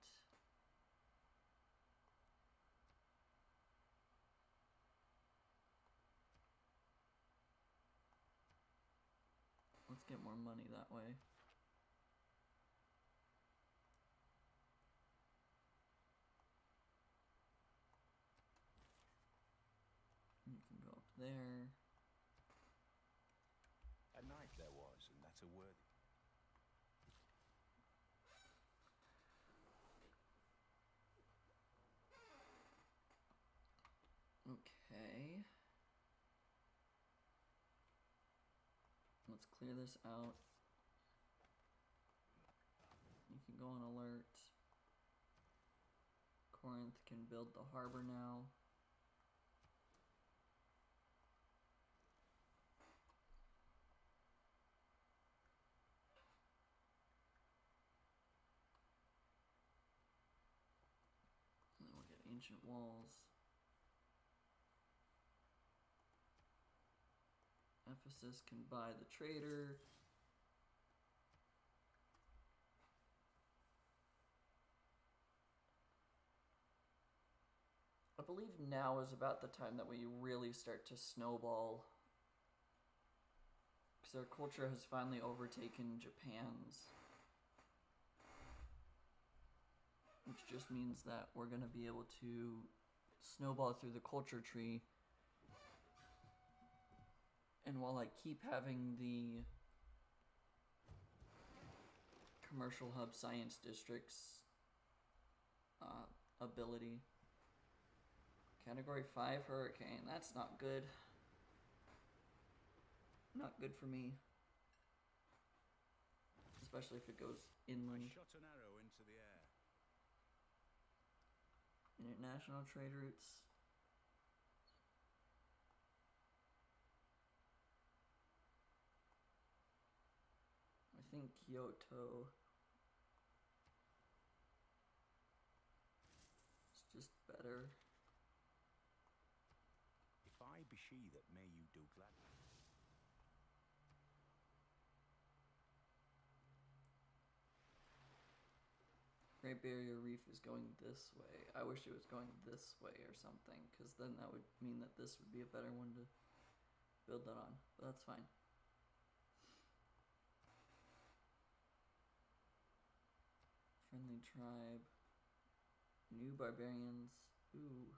let's get more money that way. You can go up there. a worthy. Okay. Let's clear this out. You can go on alert. Corinth can build the harbor now. And then we'll get ancient walls. Ephesus can buy the trader. I believe now is about the time that we really start to snowball. Because our culture has finally overtaken Japan's. Which just means that we're going to be able to snowball through the culture tree. And while I keep having the commercial hub science districts ability. Category 5 hurricane, that's not good. Not good for me. Especially if it goes inland. I shot an arrow into the air. International trade routes. I think Kyoto is just better. If I be she that may you do gladly. Great Barrier Reef is going this way. I wish it was going this way or something, because then that would mean that this would be a better one to build that on. But that's fine. Friendly tribe. New barbarians. Ooh.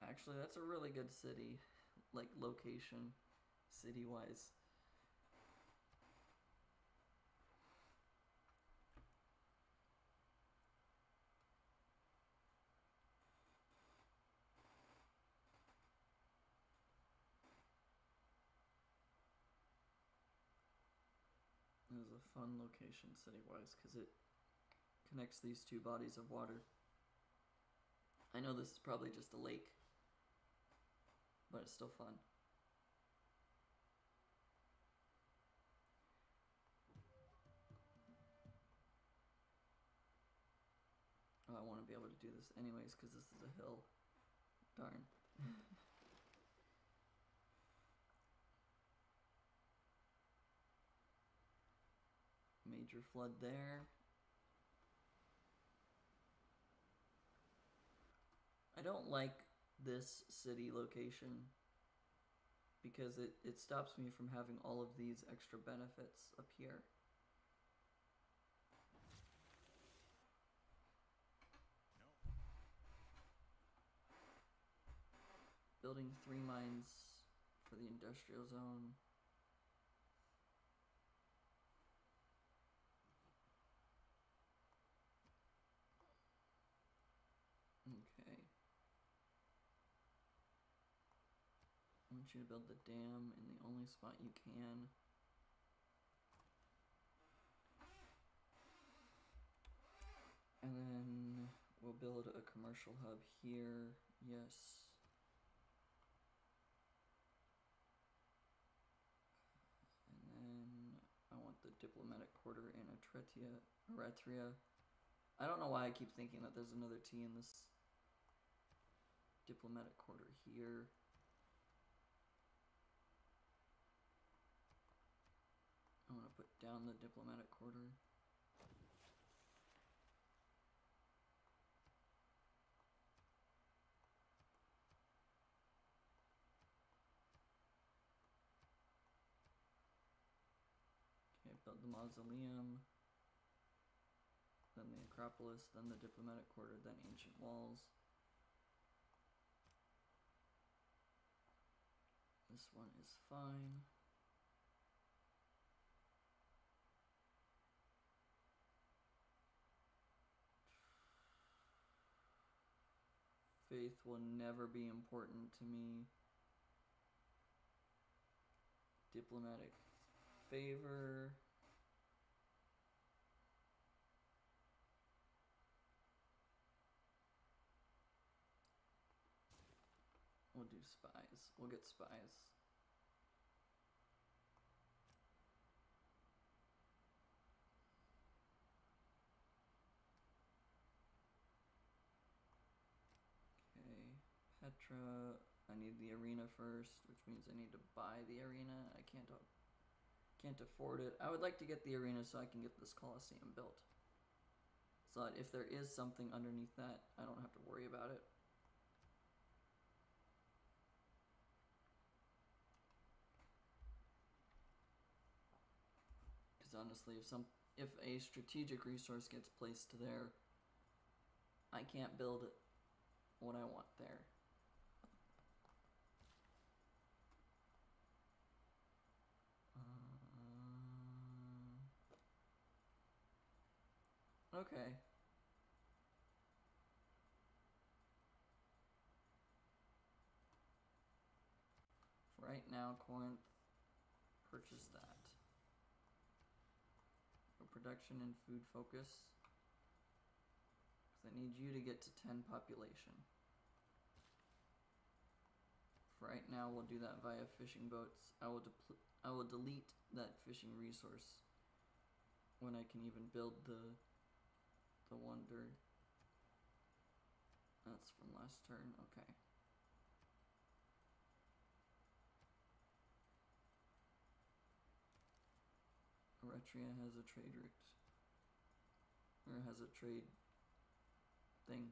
Actually, that's a really good city. Like, location. City-wise. It is a fun location city-wise because it connects these two bodies of water. I know this is probably just a lake, but it's still fun. Oh, I want to be able to do this anyways because this is a hill. Darn. Major flood there. I don't like this city location because it stops me from having all of these extra benefits up here. No. Building 3 mines for the industrial zone. Okay. I want you to build the dam in the only spot you can. And then we'll build a commercial hub here. Yes. And then I want the diplomatic quarter in Eretria. I don't know why I keep thinking that there's another T in this diplomatic quarter here. I want to put down the diplomatic quarter. Okay, build the mausoleum. Then the Acropolis, then the diplomatic quarter, then ancient walls. This one is fine. Faith will never be important to me. Diplomatic favor. We'll do spies. We'll get spies. Okay, Petra. I need the arena first, which means I need to buy the arena. I can't afford it. I would like to get the arena so I can get this Colosseum built. So that if there is something underneath that, I don't have to worry about it. Because honestly, if a strategic resource gets placed there, I can't build what I want there. Okay. For right now, Corinth, purchase that. For production and food focus. Because I need you to get to 10 population. For right now, we'll do that via fishing boats. I will delete that fishing resource when I can even build the wonder. That's from last turn. Okay. Eretria has a trade route. Or has a trade thing.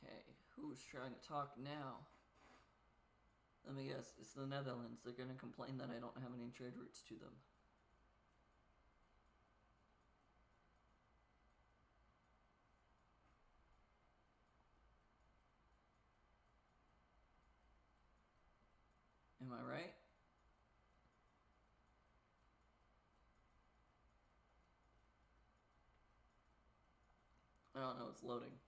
Okay, who's trying to talk now? Let me guess, it's the Netherlands. They're gonna complain that I don't have any trade routes to them. Am I right? I don't know, it's loading.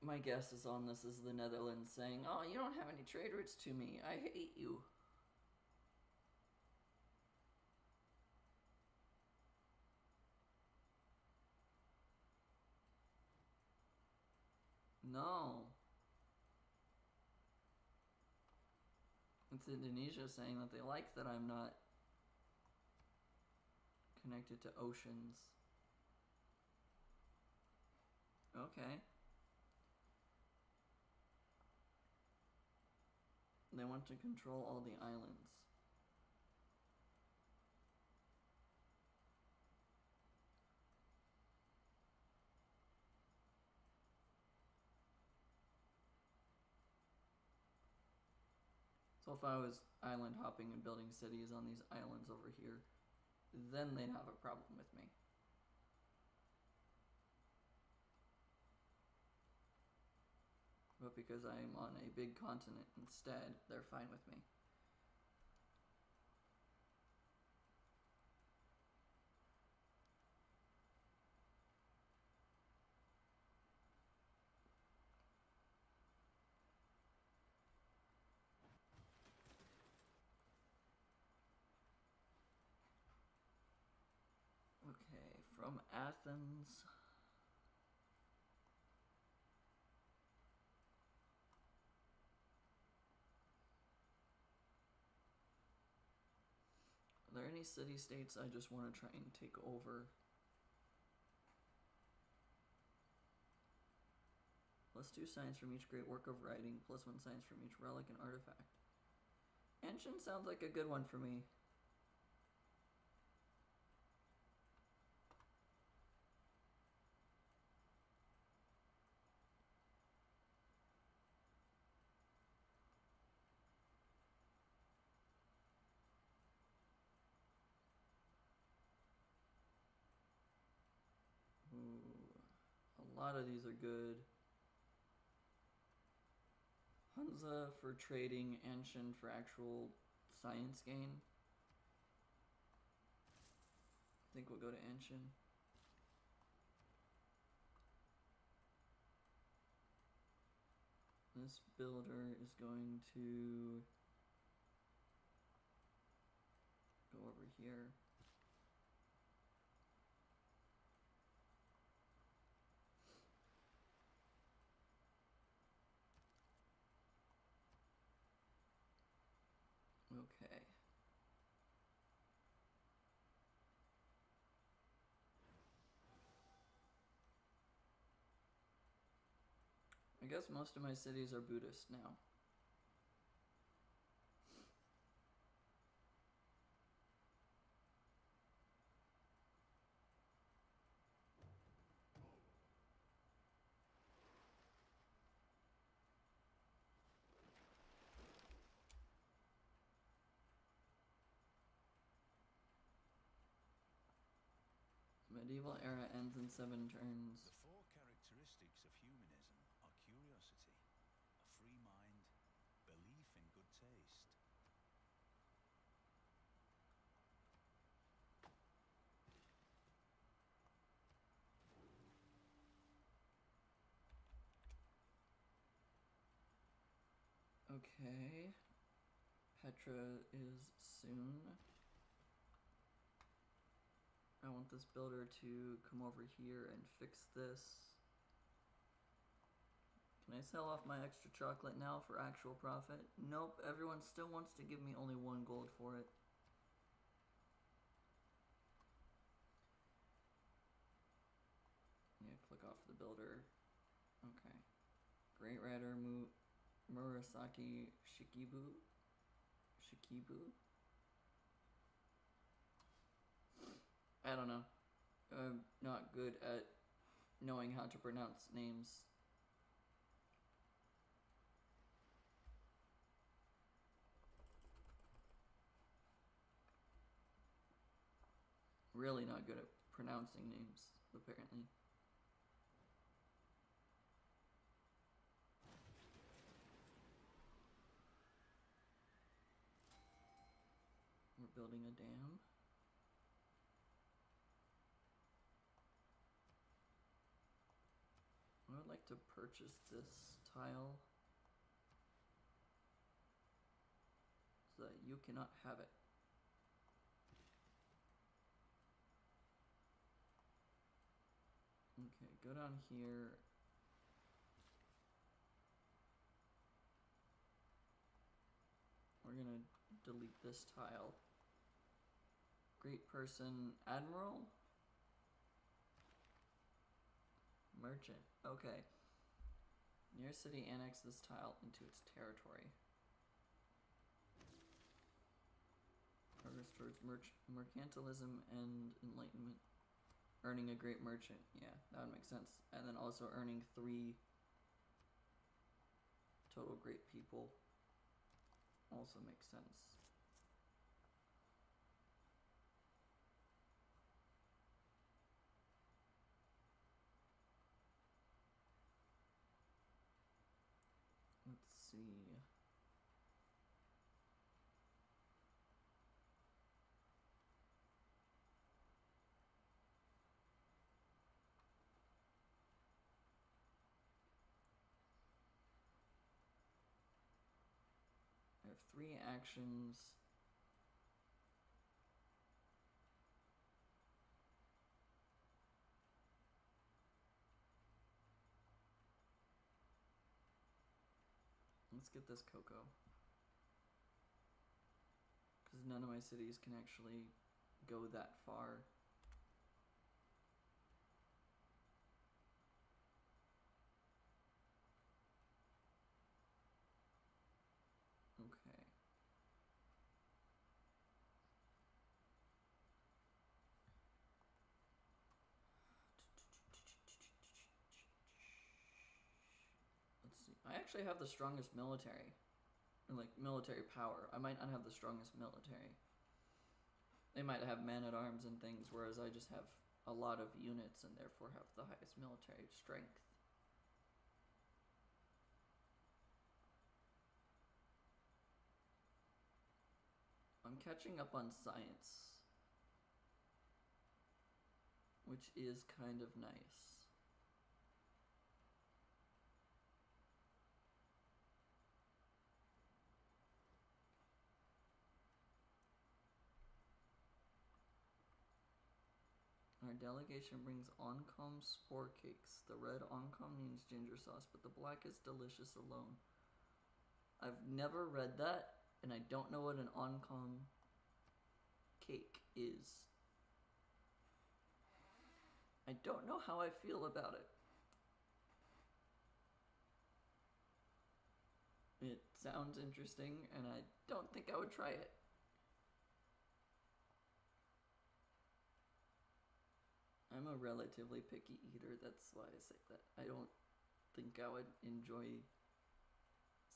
My guess is on this is the Netherlands saying, "Oh, you don't have any trade routes to me. I hate you." No. It's Indonesia saying that they like that I'm not connected to oceans. Okay. They want to control all the islands. So if I was island hopping and building cities on these islands over here, then they'd have a problem with me. But because I'm on a big continent instead, they're fine with me. Okay, from Athens. Are there any city-states I just want to try and take over? +2 signs from each great work of writing, +1 signs from each relic and artifact. Anshin sounds like a good one for me. A lot of these are good. Hunza for trading, Anshin for actual science gain. I think we'll go to Anshin. This builder is going to go over here. Okay. I guess most of my cities are Buddhist now. Medieval era ends in 7 turns. The 4 characteristics of humanism are curiosity, a free mind, belief in good taste. Okay. Petra is soon. I want this builder to come over here and fix this. Can I sell off my extra chocolate now for actual profit? Nope, everyone still wants to give me only 1 gold for it. Yeah, click off the builder. Okay. Great Rider Murasaki Shikibu? I don't know. I'm not good at knowing how to pronounce names. Really not good at pronouncing names, apparently. We're building a dam. I would like to purchase this tile so that you cannot have it. Okay, go down here. We're gonna delete this tile. Great person, Admiral? Merchant, okay. Near city, annex this tile into its territory. Progress towards mercantilism and enlightenment. Earning a great merchant, yeah, that would make sense. And then also earning 3 total great people also makes sense. Let's see. I have 3 actions. Let's get this cocoa. Because none of my cities can actually go that far. Okay. Let's see. I actually have the strongest military. Or like military power. I might not have the strongest military. They might have man-at-arms and things, whereas I just have a lot of units and therefore have the highest military strength. I'm catching up on science, which is kind of nice. Our delegation brings oncom spore cakes. The red oncom means ginger sauce, but the black is delicious alone. I've never read that, and I don't know what an oncom cake is. I don't know how I feel about it. It sounds interesting, and I don't think I would try it. I'm a relatively picky eater, that's why I say that. I don't think I would enjoy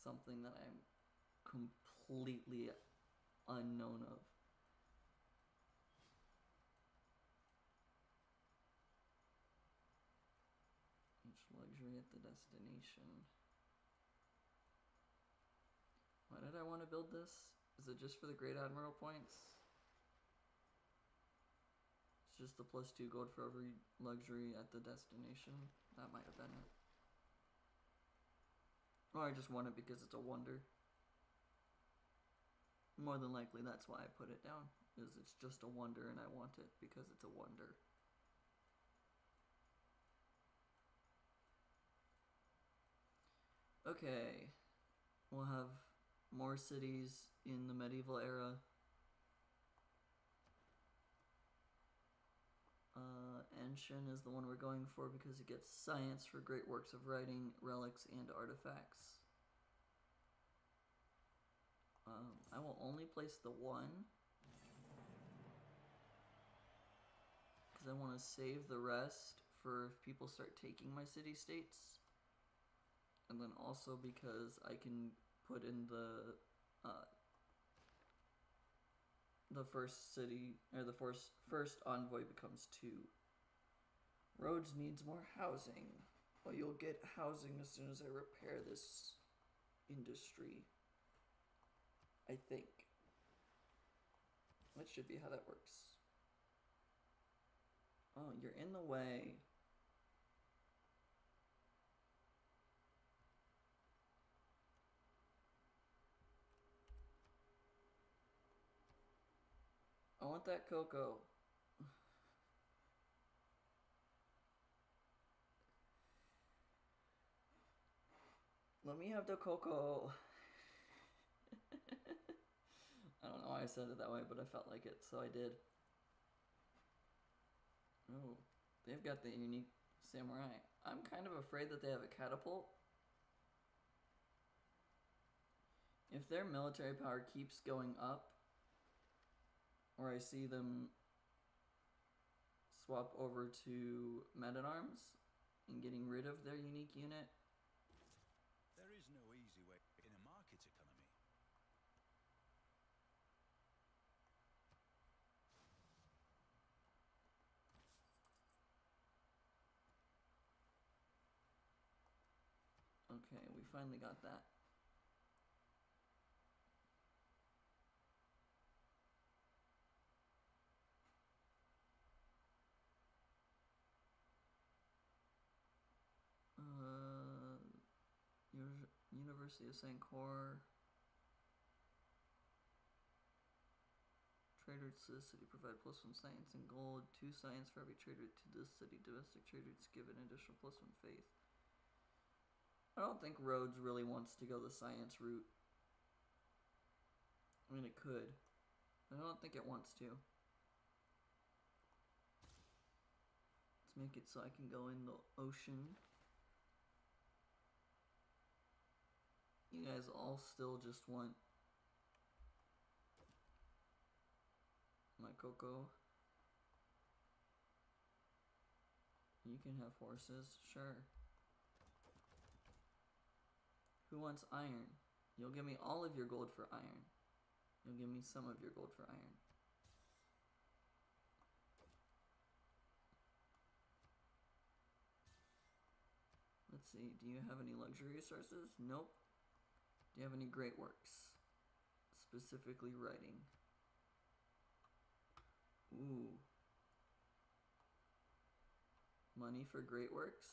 something that I'm completely unknown of. Each luxury at the destination. Why did I want to build this? Is it just for the Great Admiral points? It's just the +2 gold for every luxury at the destination. That might have been it. Or I just want it because it's a wonder. More than likely that's why I put it down. Is it's just a wonder and I want it because it's a wonder. Okay. We'll have more cities in the medieval era. Enshin is the one we're going for because it gets science for great works of writing, relics, and artifacts. I will only place the one because I want to save the rest for if people start taking my city-states. And then also because I can put in the first city, or the first envoy becomes 2. Rhodes needs more housing. Well, you'll get housing as soon as I repair this industry. I think. That should be how that works. Oh, you're in the way. I want that cocoa. Let me have the cocoa. I don't know why I said it that way, but I felt like it, so I did. Oh, they've got the unique samurai. I'm kind of afraid that they have a catapult. If their military power keeps going up, or I see them swap over to men-at-arms and getting rid of their unique unit. There is no easy way in a market economy. Okay, we finally got that. University of St. Cor. Traders to the city provide +1 science and gold, 2 science for every trader to this city. Domestic traders give an additional +1 faith. I don't think Rhodes really wants to go the science route. I mean, it could. But I don't think it wants to. Let's make it so I can go in the ocean. You guys all still just want my cocoa. You can have horses, sure. Who wants iron? You'll give me all of your gold for iron. You'll give me some of your gold for iron. Let's see, do you have any luxury resources? Nope. Do you have any great works? Specifically writing. Ooh. Money for great works?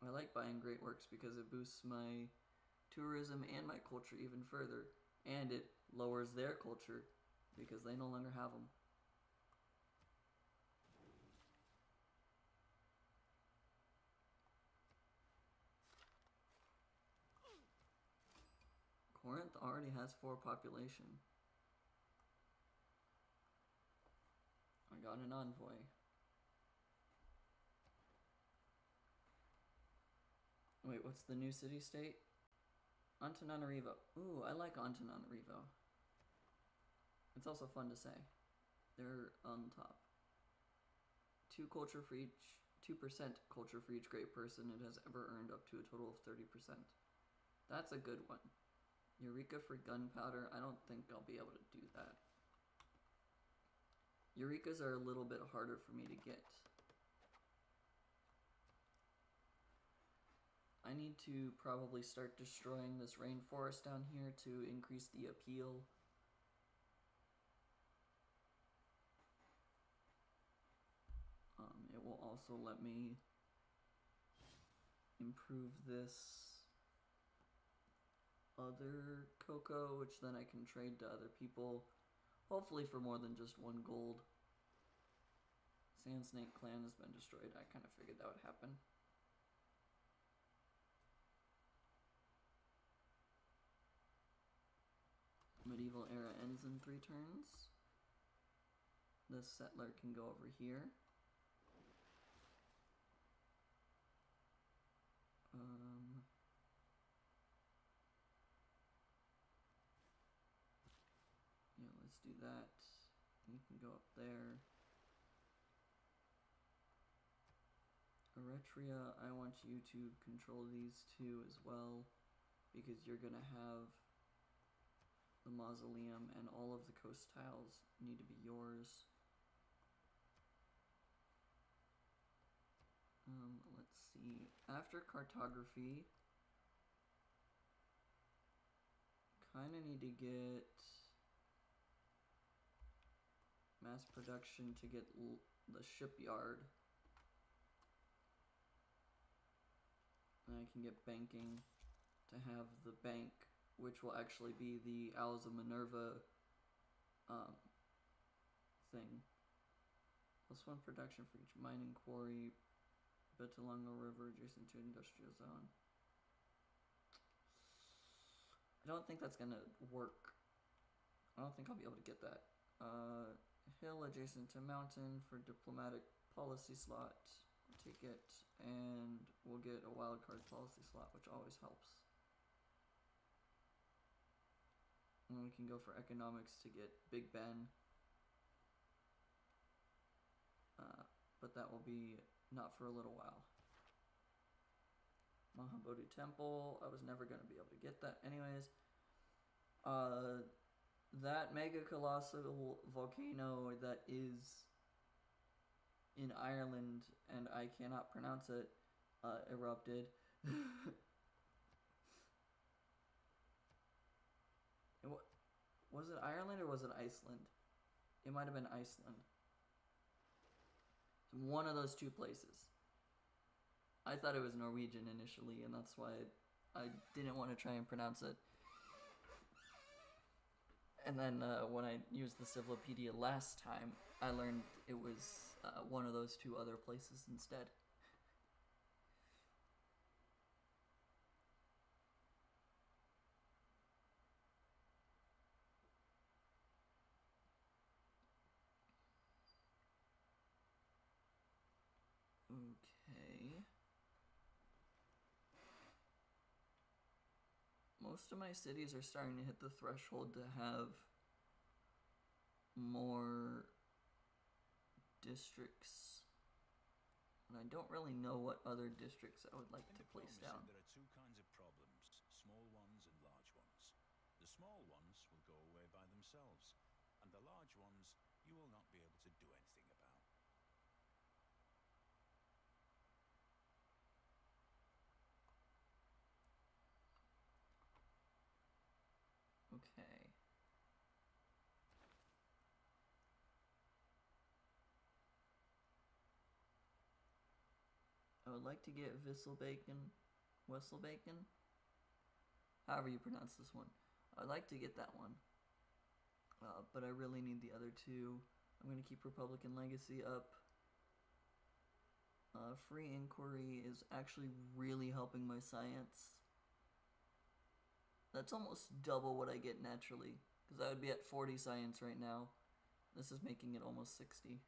I like buying great works because it boosts my tourism and my culture even further. And it lowers their culture because they no longer have them. Corinth already has 4 population. I got an envoy. Wait, what's the new city-state? Antananarivo. Ooh, I like Antananarivo. It's also fun to say. They're on top. 2% culture for each great person it has ever earned, up to a total of 30%. That's a good one. Eureka for gunpowder. I don't think I'll be able to do that. Eurekas are a little bit harder for me to get. I need to probably start destroying this rainforest down here to increase the appeal. It will also let me improve this other cocoa, which then I can trade to other people, hopefully for more than just 1 gold. Sand Snake Clan has been destroyed. I kind of figured that would happen. Medieval era ends in 3 turns. This settler can go over here. Yeah, let's do that. You can go up there. Eretria, I want you to control these 2 as well, because you're gonna have the mausoleum and all of the coast tiles need to be yours. Let's see. After cartography, kind of need to get mass production to get the shipyard. And I can get banking to have the bank, which will actually be the Owls of Minerva thing. +1 production for each mining quarry built along a river adjacent to an industrial zone. I don't think that's gonna work. I don't think I'll be able to get that. Hill adjacent to mountain for diplomatic policy slot. I'll take it, and we'll get a wildcard policy slot, which always helps. And we can go for economics to get Big Ben. But that will be not for a little while. Mahabodhi Temple, I was never going to be able to get that anyways. That mega colossal volcano that is in Ireland, and I cannot pronounce it, erupted. Was it Ireland or was it Iceland? It might have been Iceland. One of those 2 places. I thought it was Norwegian initially, and that's why I didn't want to try and pronounce it. And then when I used the Civilopedia last time, I learned it was one of those 2 other places instead. Okay. Most of my cities are starting to hit the threshold to have more districts. And I don't really know what other districts I would like to place down. There are 2 kinds of problems, small ones and large ones. The small ones will go away by themselves, and the large ones you will not be able Okay. I would like to get Wesselbacon, however you pronounce this one. I'd like to get that one, but I really need the other two. I'm going to keep Republican Legacy up. Free Inquiry is actually really helping my science. That's almost double what I get naturally, because I would be at 40 science right now. This is making it almost 60.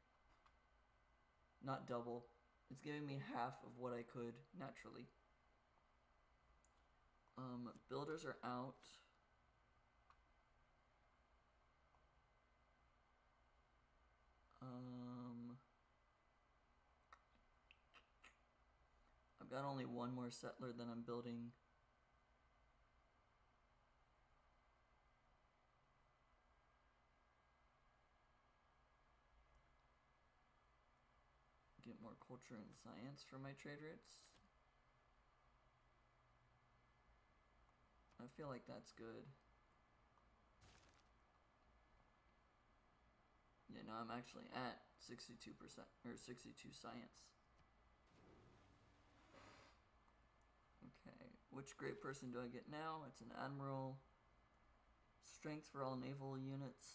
Not double. It's giving me half of what I could naturally. Builders are out. I've got only one more settler that I'm building. Get more culture and science for my trade routes. I feel like that's good. Yeah, no, I'm actually at 62% or 62 science. Okay, which great person do I get now? It's an admiral. Strength for all naval units.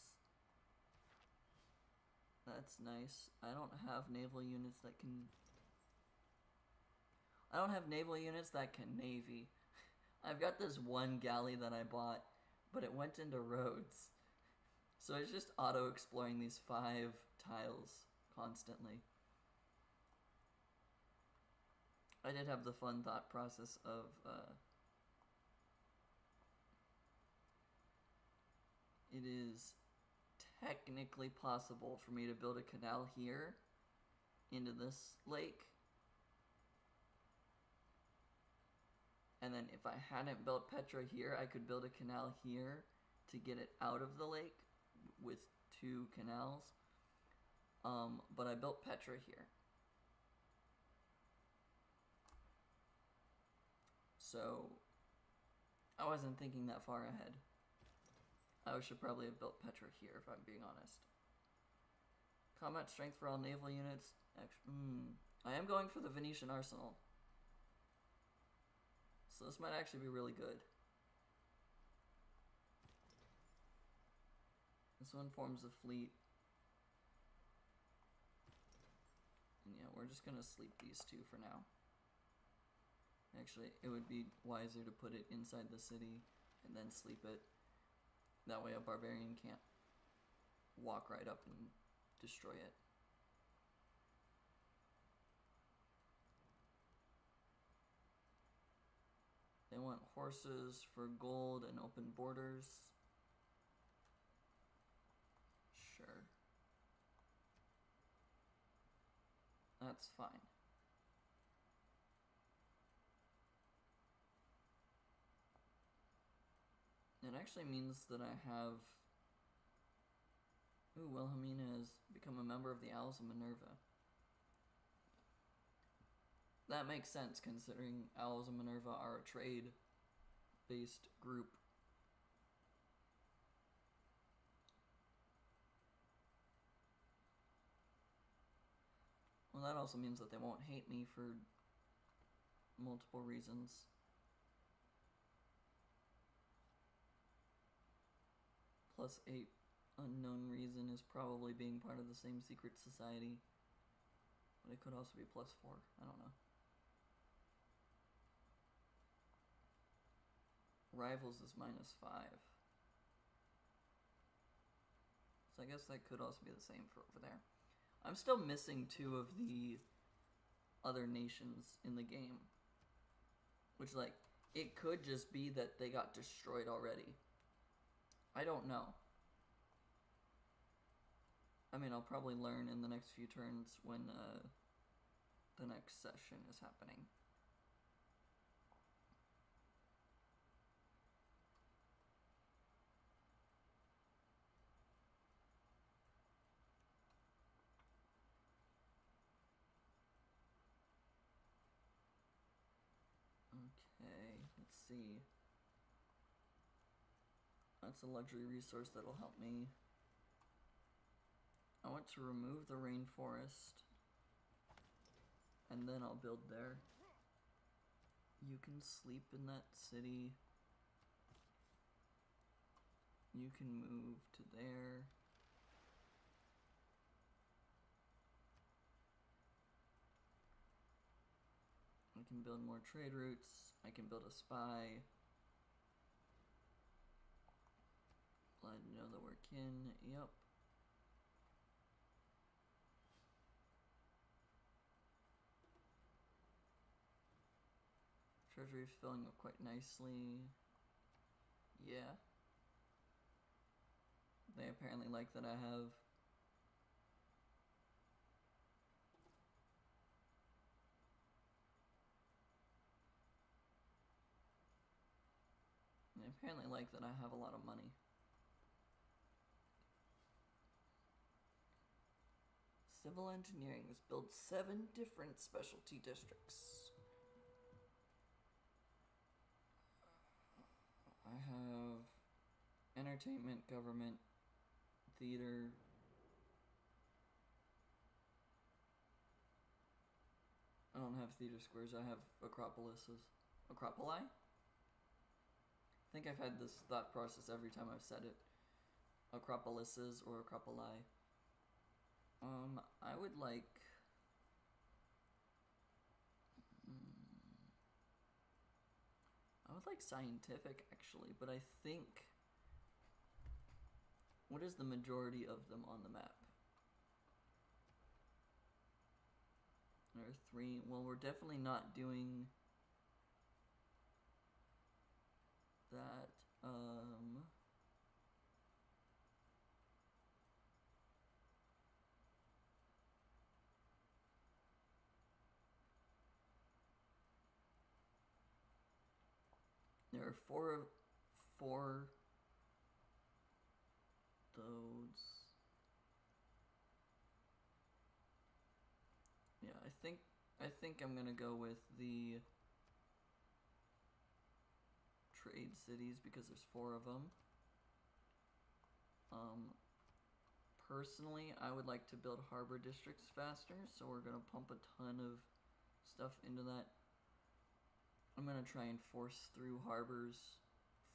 That's nice. I don't have naval units that can... I don't have naval units that can navy. I've got this one galley that I bought, but it went into Rhodes. So it's just auto-exploring these 5 tiles constantly. I did have the fun thought process of it is technically possible for me to build a canal here into this lake. And then if I hadn't built Petra here, I could build a canal here to get it out of the lake with 2 canals. But I built Petra here. So I wasn't thinking that far ahead. I should probably have built Petra here, if I'm being honest. Combat strength for all naval units. I am going for the Venetian arsenal. So this might actually be really good. This one forms a fleet. And yeah, we're just gonna sleep these 2 for now. Actually, it would be wiser to put it inside the city and then sleep it. That way a barbarian can't walk right up and destroy it. They want horses for gold and open borders. Sure. That's fine. It actually means that I have... Ooh, Wilhelmina has become a member of the Owls of Minerva. That makes sense, considering Owls of Minerva are a trade-based group. Well, that also means that they won't hate me for multiple reasons. Plus 8 unknown reason is probably being part of the same secret society. But it could also be plus 4. I don't know. Rivals is minus 5. So I guess that could also be the same for over there. I'm still missing 2 of the other nations in the game. Which, like, it could just be that they got destroyed already. I don't know. I mean, I'll probably learn in the next few turns when the next session is happening. Okay, let's see. That's a luxury resource that'll help me. I want to remove the rainforest, and then I'll build there. You can sleep in that city. You can move to there. I can build more trade routes. I can build a spy. Glad to know that we're kin. Yep. Treasury is filling up quite nicely. Yeah. They apparently like that I have a lot of money. Civil engineering has built 7 different specialty districts. I have entertainment, government, theater. I don't have theater squares, I have acropolises. Acropoli? I think I've had this thought process every time I've said it. Acropolises or acropoli. I would like... I would like scientific, actually, but I think... What is the majority of them on the map? There are 3. Well, we're definitely not doing that. There are 4 those. Yeah, I think I'm gonna go with the trade cities because there's 4 of them. Personally, I would like to build harbor districts faster, so we're gonna pump a ton of stuff into that. I'm gonna try and force through harbors.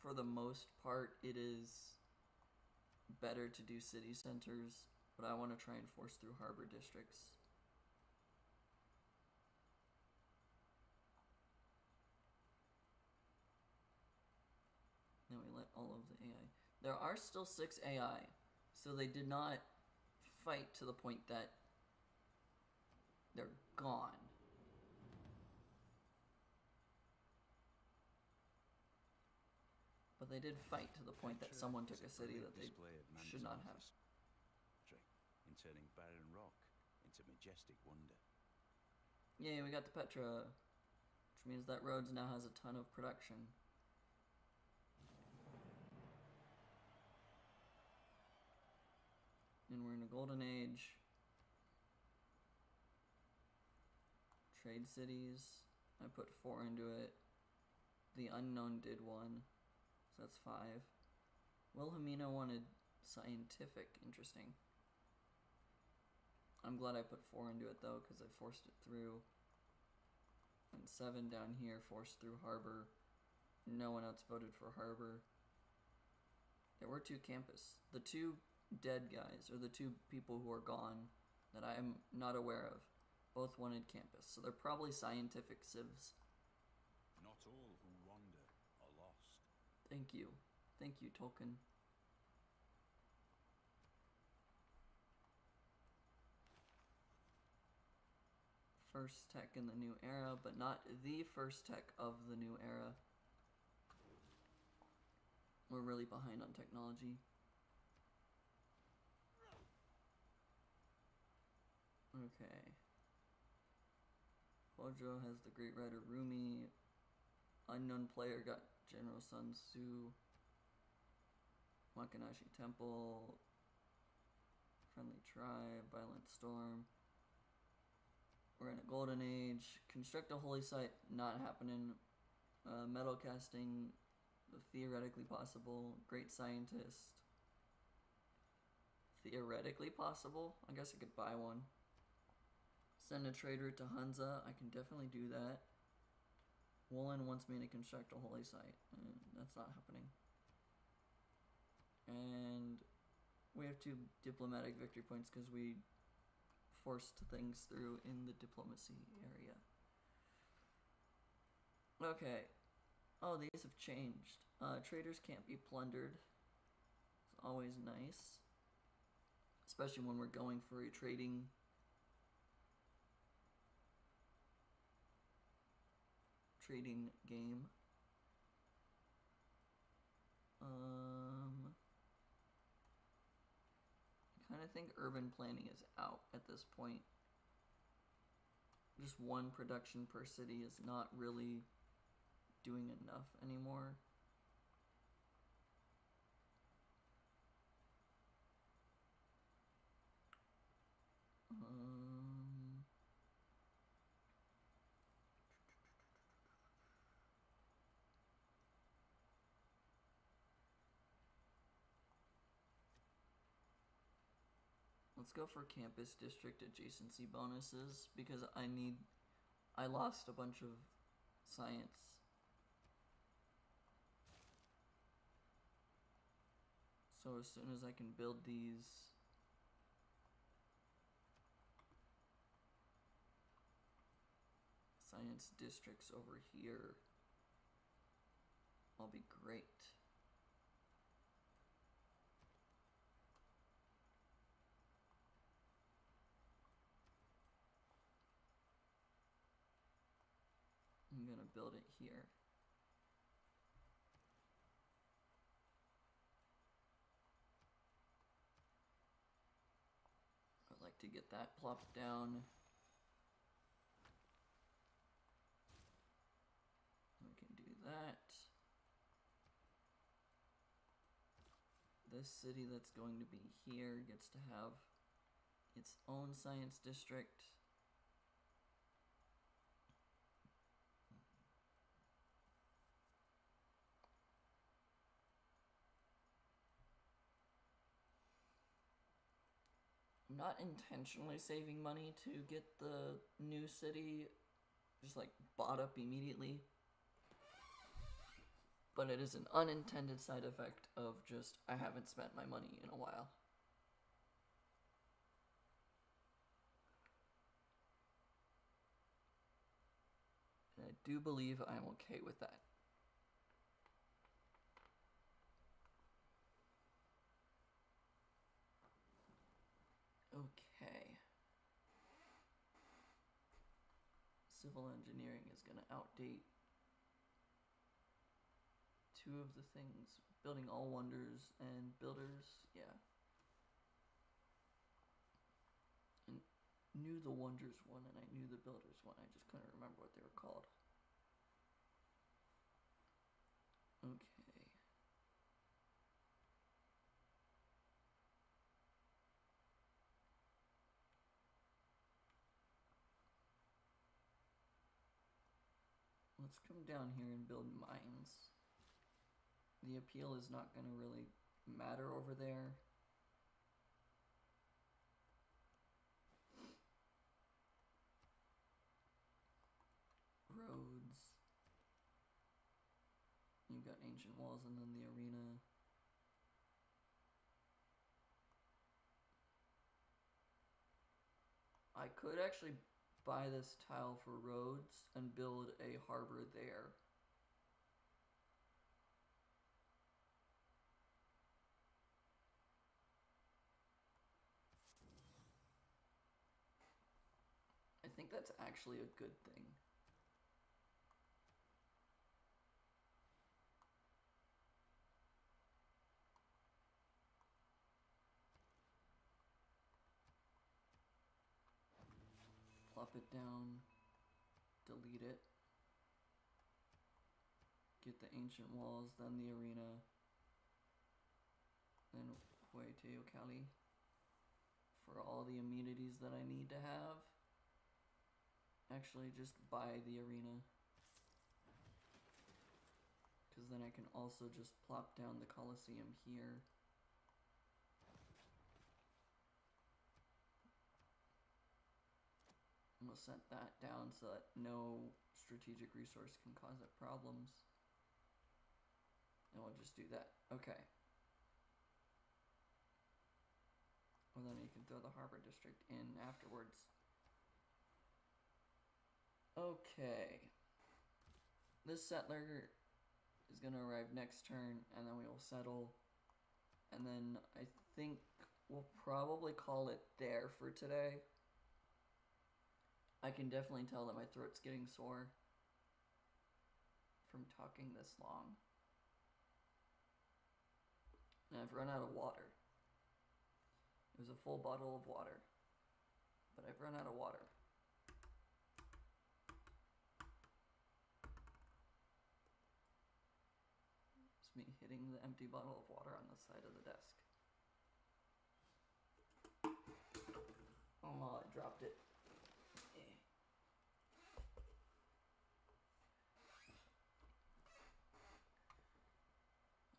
For the most part, it is better to do city centers, but I want to try and force through harbor districts. Then we let all of the AI. There are still 6 AI, so they did not fight to the point that they're gone. But they did fight to the point that someone took a city that they should not have. In turning barren rock into majestic wonder. Yay, we got the Petra, which means that Rhodes now has a ton of production. And we're in a golden age. Trade cities. I put 4 into it. The unknown did 1. So that's 5. Wilhelmina wanted scientific. Interesting. I'm glad I put 4 into it though, because I forced it through. And 7 down here, forced through harbor. No one else voted for harbor. There were 2 campus. The 2 dead guys, or the 2 people who are gone, that I am not aware of, both wanted campus. So they're probably scientific civs. Not all who wander are lost. Thank you. Thank you, Tolkien. First tech in the new era, but not the first tech of the new era. We're really behind on technology. Okay. Hojo has the Great Rider Rumi. Unknown player got General Sun Tzu. Makanashi Temple. Friendly Tribe. Violent Storm. We're in a golden age. Construct a holy site, not happening. Metal casting, Theoretically possible. Great scientist. Theoretically possible? I guess I could buy one. Send a trader to Hunza. I can definitely do that. Woolen wants me to construct a holy site. That's not happening. And we have 2 diplomatic victory points because we forced things through in the diplomacy area. Okay. Oh, these have changed. Traders can't be plundered. It's always nice. Especially when we're going for a trading game. I kind of think urban planning is out at this point. Just one production per city is not really doing enough anymore. Let's go for campus district adjacency bonuses because I lost a bunch of science. So as soon as I can build these science districts over here, I'll be great. I'm gonna build it here. I'd like to get that plopped down. We can do that. This city that's going to be here gets to have its own science district. I'm not intentionally saving money to get the new city just like bought up immediately, but it is an unintended side effect of just I haven't spent my money in a while. And I do believe I'm okay with that. Okay. Civil engineering is going to outdate 2 of the things. Building all wonders and builders, yeah. And knew the wonders one and I knew the builders one. I just couldn't remember what they were called. Okay. Let's come down here and build mines. The appeal is not going to really matter over there. Roads. You've got ancient walls and then the arena. I could actually buy this tile for roads and build a harbor there. I think that's actually a good thing. Plop it down, delete it, get the ancient walls, then the arena, then Hueteo Cali for all the amenities that I need to have. Actually, just buy the arena. Because because then I can also just plop down the Colosseum here. And we'll set that down so that no strategic resource can cause it problems. And we'll just do that. Okay. Well, then you can throw the harbor district in afterwards. Okay. This settler is going to arrive next turn, and then we will settle. And then I think we'll probably call it there for today. I can definitely tell that my throat's getting sore from talking this long. And I've run out of water. It was a full bottle of water, but I've run out of water. It's me hitting the empty bottle of water on the side of the desk. Oh, I dropped it.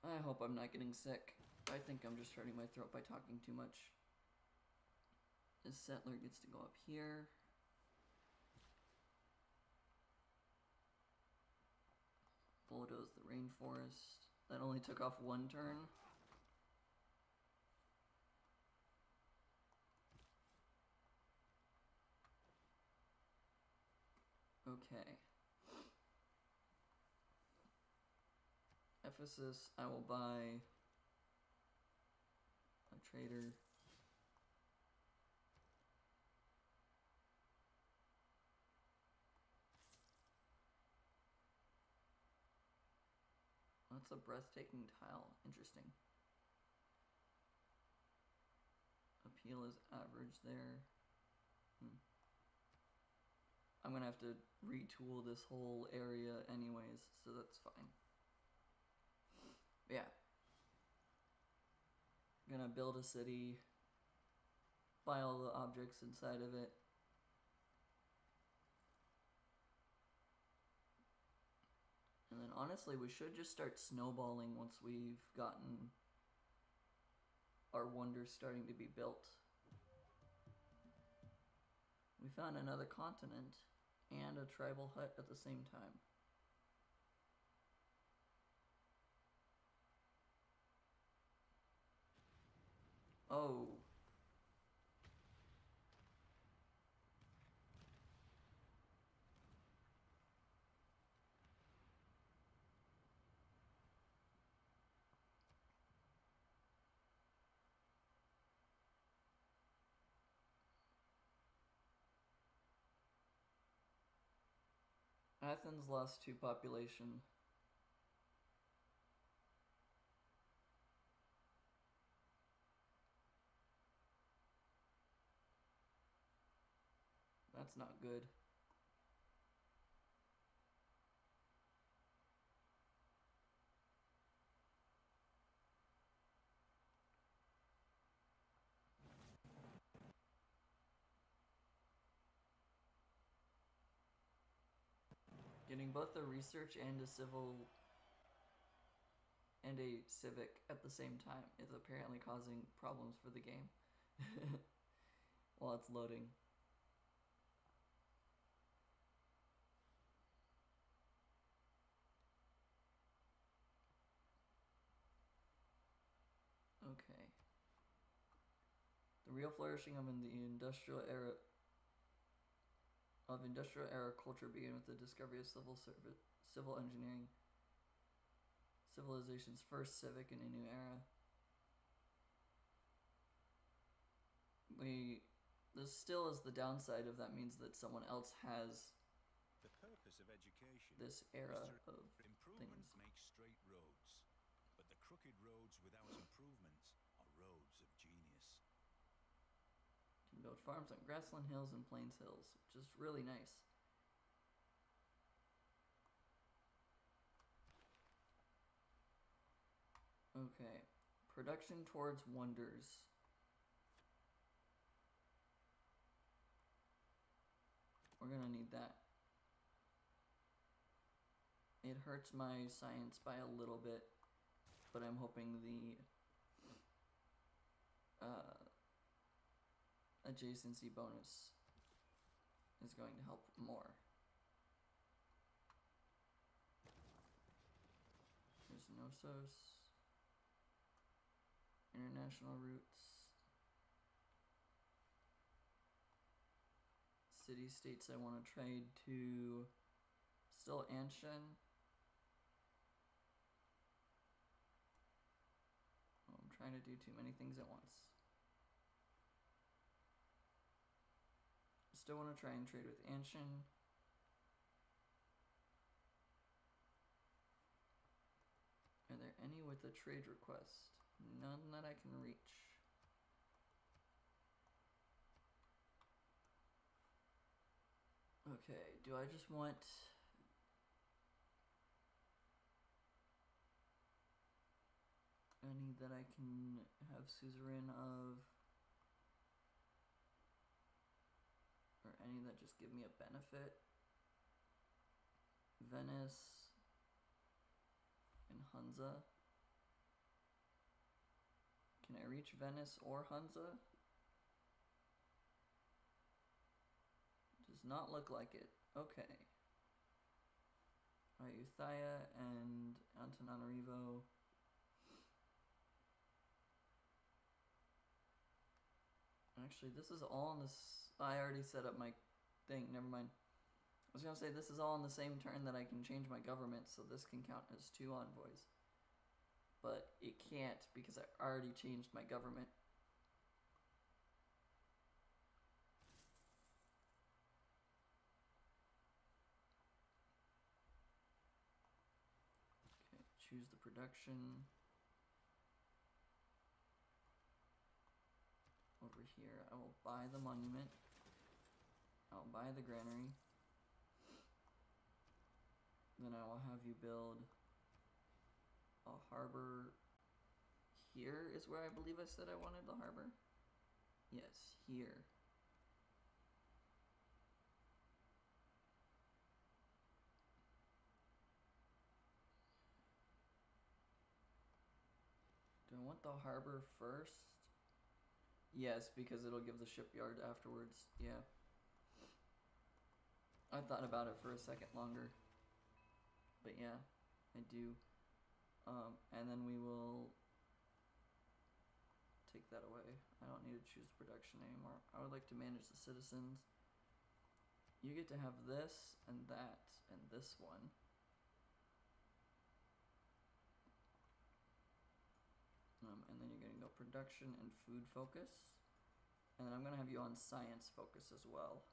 I hope I'm not getting sick. I think I'm just hurting my throat by talking too much. This settler gets to go up here. Bulldoze the rainforest. That only took off one turn. Okay. Ephesus, I will buy a trader. That's a breathtaking tile. Interesting. Appeal is average there. I'm gonna have to retool this whole area anyways, so that's fine. But yeah. I'm gonna build a city, buy all the objects inside of it. And then honestly, we should just start snowballing once we've gotten our wonders starting to be built. We found another continent and a tribal hut at the same time. Oh. Athens lost 2 population. That's not good. Getting both a research and a civil and a civic at the same time is apparently causing problems for the game while it's loading. Okay. The real flourishing of the industrial era culture began with the discovery of civil engineering. Civilization's first civic in a new era. This still is the downside of that means that someone else has the purpose of education this era is to of improvement things. makes straight roads, but the crooked roads without improvement are roads of genius. You can build farms on grassland hills and plains hills, which is really nice. Okay, production towards wonders. We're gonna need that. It hurts my science by a little bit, but I'm hoping the adjacency bonus is going to help more. There's Knossos. International routes. City-states I want to trade to still Anshan. Oh, I'm trying to do too many things at once. Still want to try and trade with Anshan. Are there any with a trade request? None that I can reach. Okay, do I just want any that I can have suzerain of? Or any that just give me a benefit? Venice and Hunza. Can I reach Venice or Hunza? Does not look like it. Okay. Ayutthaya and Antananarivo. Actually, this is all in this. I already set up my thing. Never mind. I was gonna say this is all in the same turn that I can change my government, so this can count as 2 envoys. But it can't because I already changed my government. Okay, choose the production. Over here, I will buy the monument. I'll buy the granary. Then I will have you build a harbor. Here is where I believe I said I wanted the harbor. Yes, here. Do I want the harbor first? Yes, because it'll give the shipyard afterwards. Yeah. I thought about it for a second longer. But yeah, I do. And then we will take that away. I don't need to choose production anymore. I would like to manage the citizens. You get to have this and that and this one. And then you're going to go production and food focus. And then I'm going to have you on science focus as well.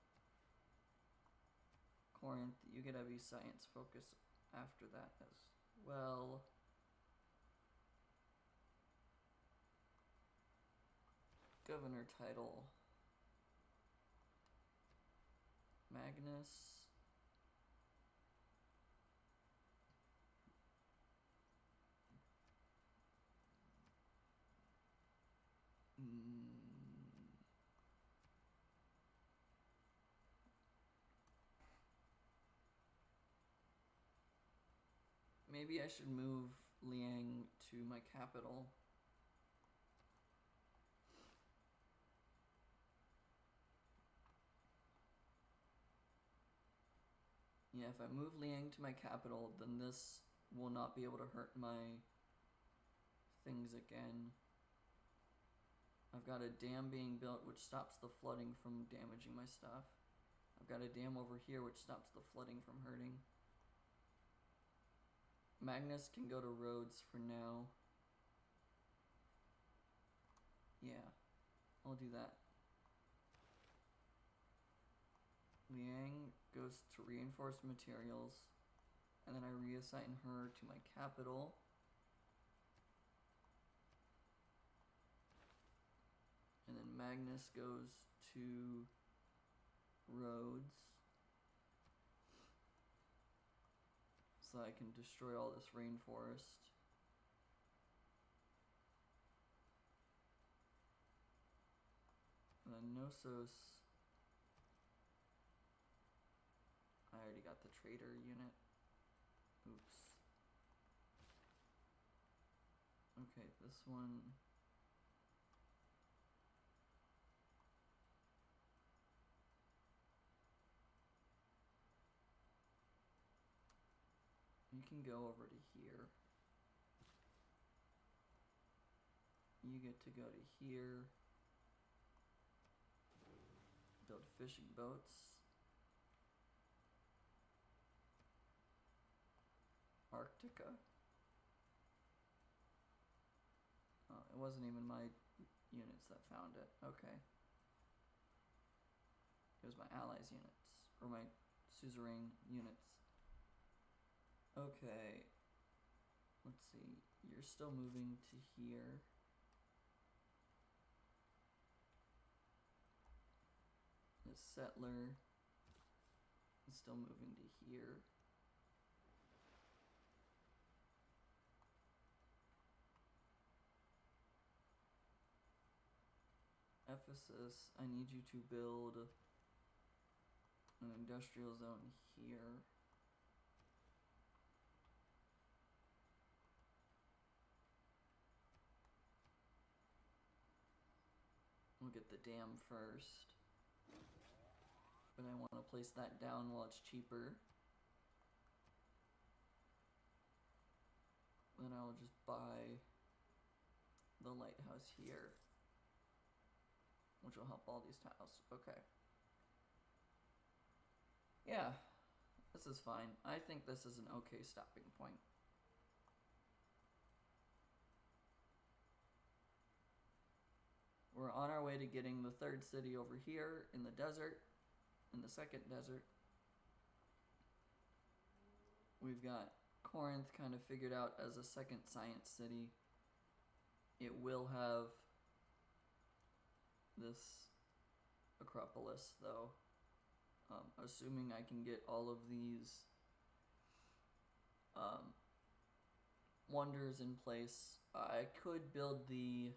Corinth, you get to have science focus after that as well. Governor title. Magnus. Maybe I should move Liang to my capital. Yeah, if I move Liang to my capital, then this will not be able to hurt my things again. I've got a dam being built which stops the flooding from damaging my stuff. I've got a dam over here which stops the flooding from hurting. Magnus can go to Rhodes for now. Yeah, I'll do that. Liang goes to reinforced materials, and then I reassign her to my capital. And then Magnus goes to Rhodes. So I can destroy all this rainforest. And then Knossos. I already got the trader unit. Oops. Okay, this one. You can go over to here. You get to go to here. Build fishing boats. Arctica. Oh, it wasn't even my units that found it. Okay. It was my allies' units. Or my suzerain units. Okay. Let's see. You're still moving to here. The settler is still moving to here. Ephesus, I need you to build an industrial zone here. We'll get the dam first. But I want to place that down while it's cheaper. Then I'll just buy the lighthouse here, which will help all these tiles. Okay. Yeah, this is fine. I think this is an okay stopping point. We're on our way to getting the third city over here in the desert, in the second desert. We've got Corinth kind of figured out as a second science city. It will have this Acropolis, though. Assuming I can get all of these wonders in place. I could build the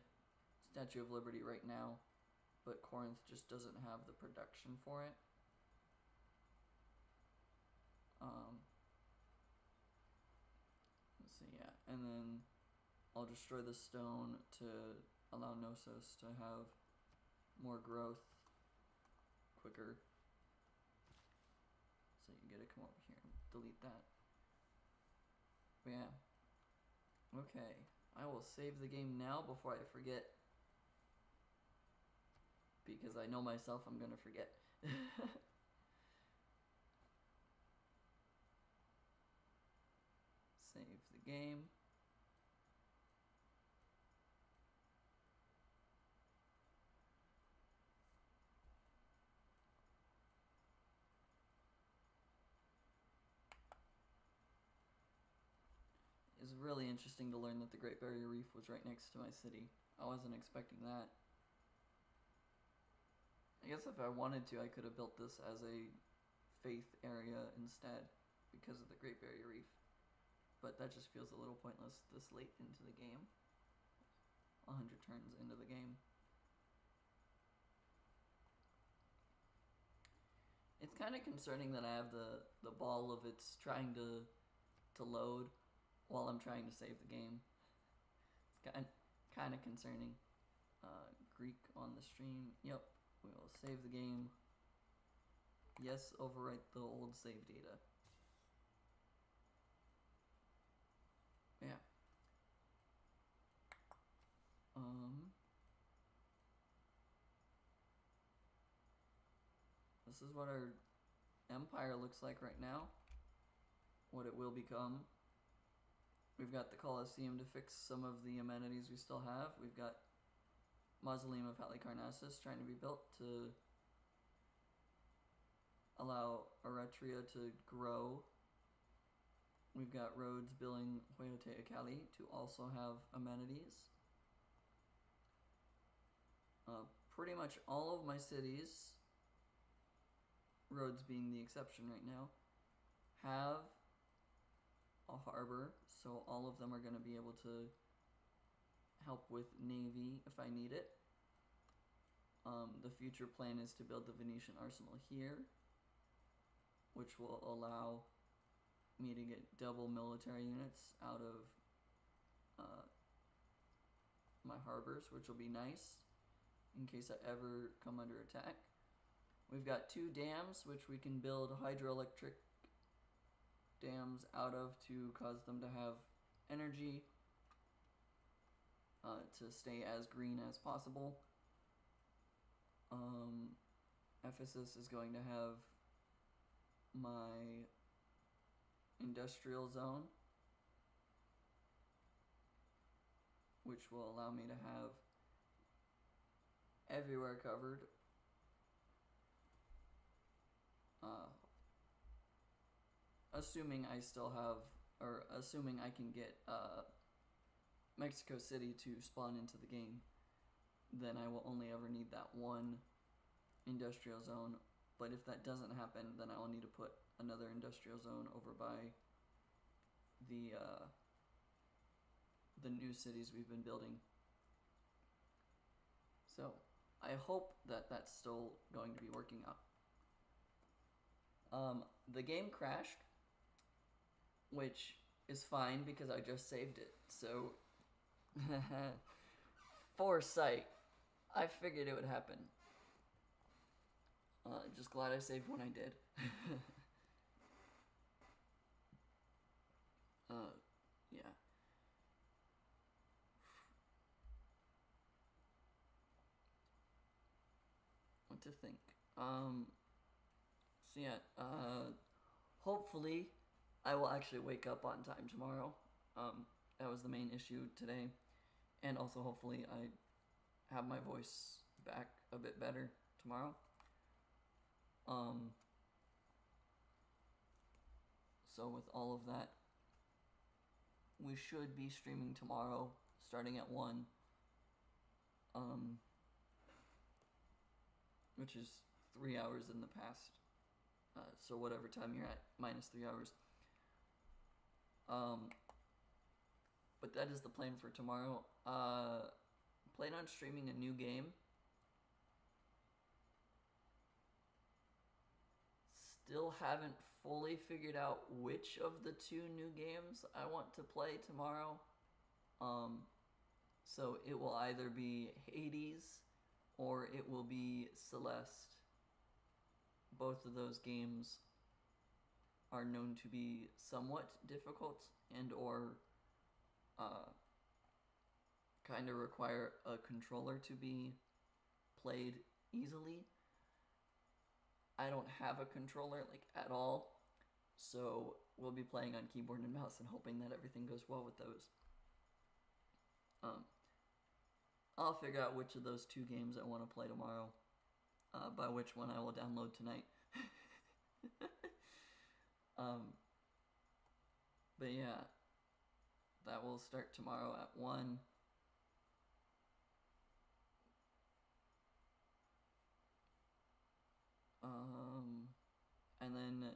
Statue of Liberty right now, but Corinth just doesn't have the production for it. Let's see, yeah. And then I'll destroy the stone to allow Knossos to have more growth quicker. So you get to come over here and delete that. But yeah. Okay. I will save the game now before I forget. Because I know myself I'm gonna forget. Save the game. It's really interesting to learn that the Great Barrier Reef was right next to my city. I wasn't expecting that. I guess if I wanted to, I could have built this as a faith area instead because of the Great Barrier Reef. But that just feels a little pointless this late into the game. 100 turns into the game. It's kind of concerning that I have the ball of it's trying to load while I'm trying to save the game. It's kind of concerning. Greek on the stream. Yep, we will save the game. Yes, overwrite the old save data. Yeah. This is what our empire looks like right now. What it will become. We've got the Colosseum to fix some of the amenities we still have. We've got Mausoleum of Halicarnassus trying to be built to allow Eretria to grow. We've got Rhodes building Hueoteiacali to also have amenities. Pretty much all of my cities, Rhodes being the exception right now, have a harbor, so all of them are going to be able to help with navy if I need it. The future plan is to build the Venetian arsenal here, which will allow me to get double military units out of my harbors, which will be nice in case I ever come under attack. We've got 2 dams, which we can build hydroelectric dams out of to cause them to have energy to stay as green as possible. Ephesus is going to have my industrial zone, which will allow me to have everywhere covered. Assuming I still have, or assuming I can get Mexico City to spawn into the game, then I will only ever need that one industrial zone. But if that doesn't happen, then I will need to put another industrial zone over by the new cities we've been building. So I hope that that's still going to be working out. The game crashed, which is fine because I just saved it. So foresight, I figured it would happen. Just glad I saved when I did. Yeah. What to think? So yeah, hopefully I will actually wake up on time tomorrow. That was the main issue today. And also hopefully I have my voice back a bit better tomorrow. So with all of that, we should be streaming tomorrow starting at 1. Which is 3 hours in the past. So whatever time you're at, minus 3 hours. But that is the plan for tomorrow. Plan on streaming a new game. Still haven't fully figured out which of the 2 new games I want to play tomorrow. So it will either be Hades or it will be Celeste. Both of those games are known to be somewhat difficult and or kind of require a controller to be played easily. I don't have a controller like at all, so we'll be playing on keyboard and mouse and hoping that everything goes well with those. I'll figure out which of those 2 games I want to play tomorrow, by which one I will download tonight. But yeah, that will start tomorrow at 1. And then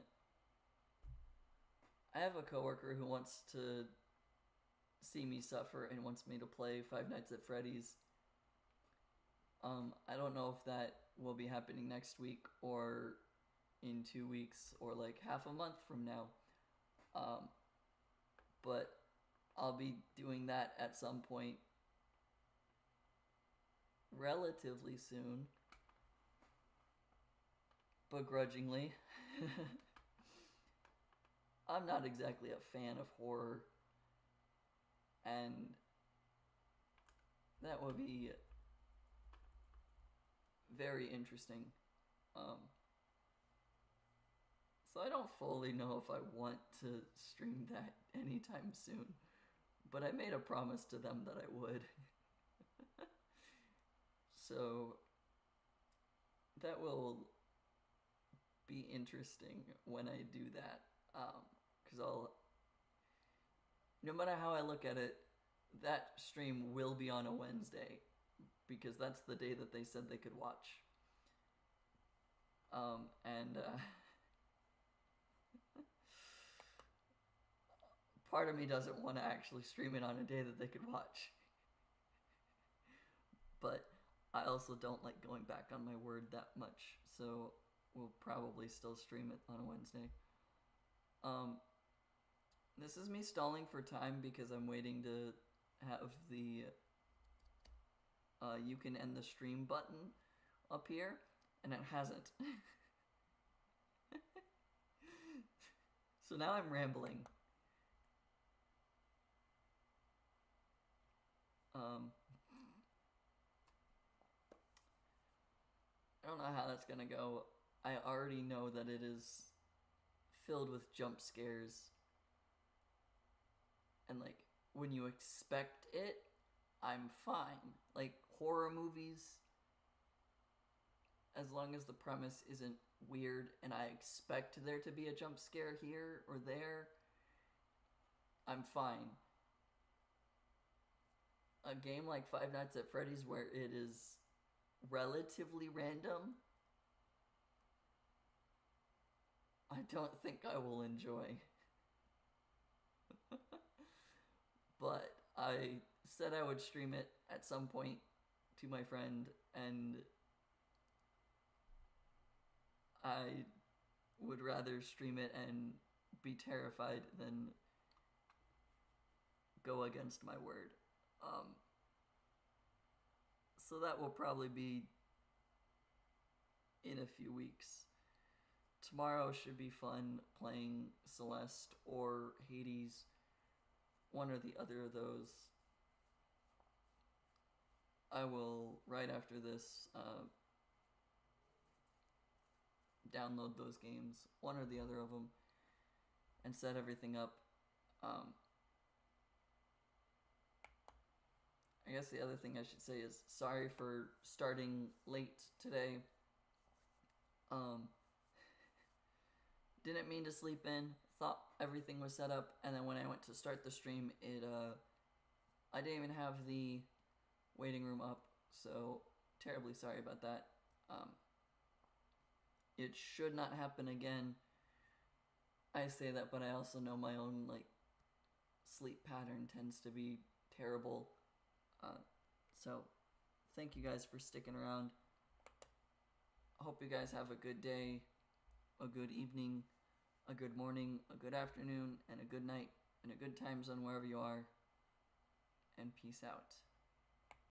I have a coworker who wants to see me suffer and wants me to play Five Nights at Freddy's. I don't know if that will be happening next week or in 2 weeks or like half a month from now. But I'll be doing that at some point relatively soon. Begrudgingly. I'm not exactly a fan of horror, and that would be very interesting. So I don't fully know if I want to stream that anytime soon, but I made a promise to them that I would. So that will be interesting when I do that, because no matter how I look at it, that stream will be on a Wednesday, because that's the day that they said they could watch. Part of me doesn't want to actually stream it on a day that they could watch. But I also don't like going back on my word that much, so we'll probably still stream it on a Wednesday. This is me stalling for time because I'm waiting to have the you can end the stream button up here, and it hasn't. So now I'm rambling. I don't know how that's gonna go. I already know that it is filled with jump scares. And like, when you expect it, I'm fine. Like, horror movies, as long as the premise isn't weird and I expect there to be a jump scare here or there, I'm fine. A game like Five Nights at Freddy's, where it is relatively random, I don't think I will enjoy. But I said I would stream it at some point to my friend, and I would rather stream it and be terrified than go against my word. So that will probably be in a few weeks. Tomorrow should be fun playing Celeste or Hades, one or the other of those. I will, right after this, download those games, one or the other of them, and set everything up. I guess the other thing I should say is sorry for starting late today. Didn't mean to sleep in, thought everything was set up, and then when I went to start the stream, I didn't even have the waiting room up, so terribly sorry about that. It should not happen again. I say that, but I also know my own, like, sleep pattern tends to be terrible. So thank you guys for sticking around. I hope you guys have a good day, a good evening, a good morning, a good afternoon, and a good night, and a good time zone wherever you are. And peace out.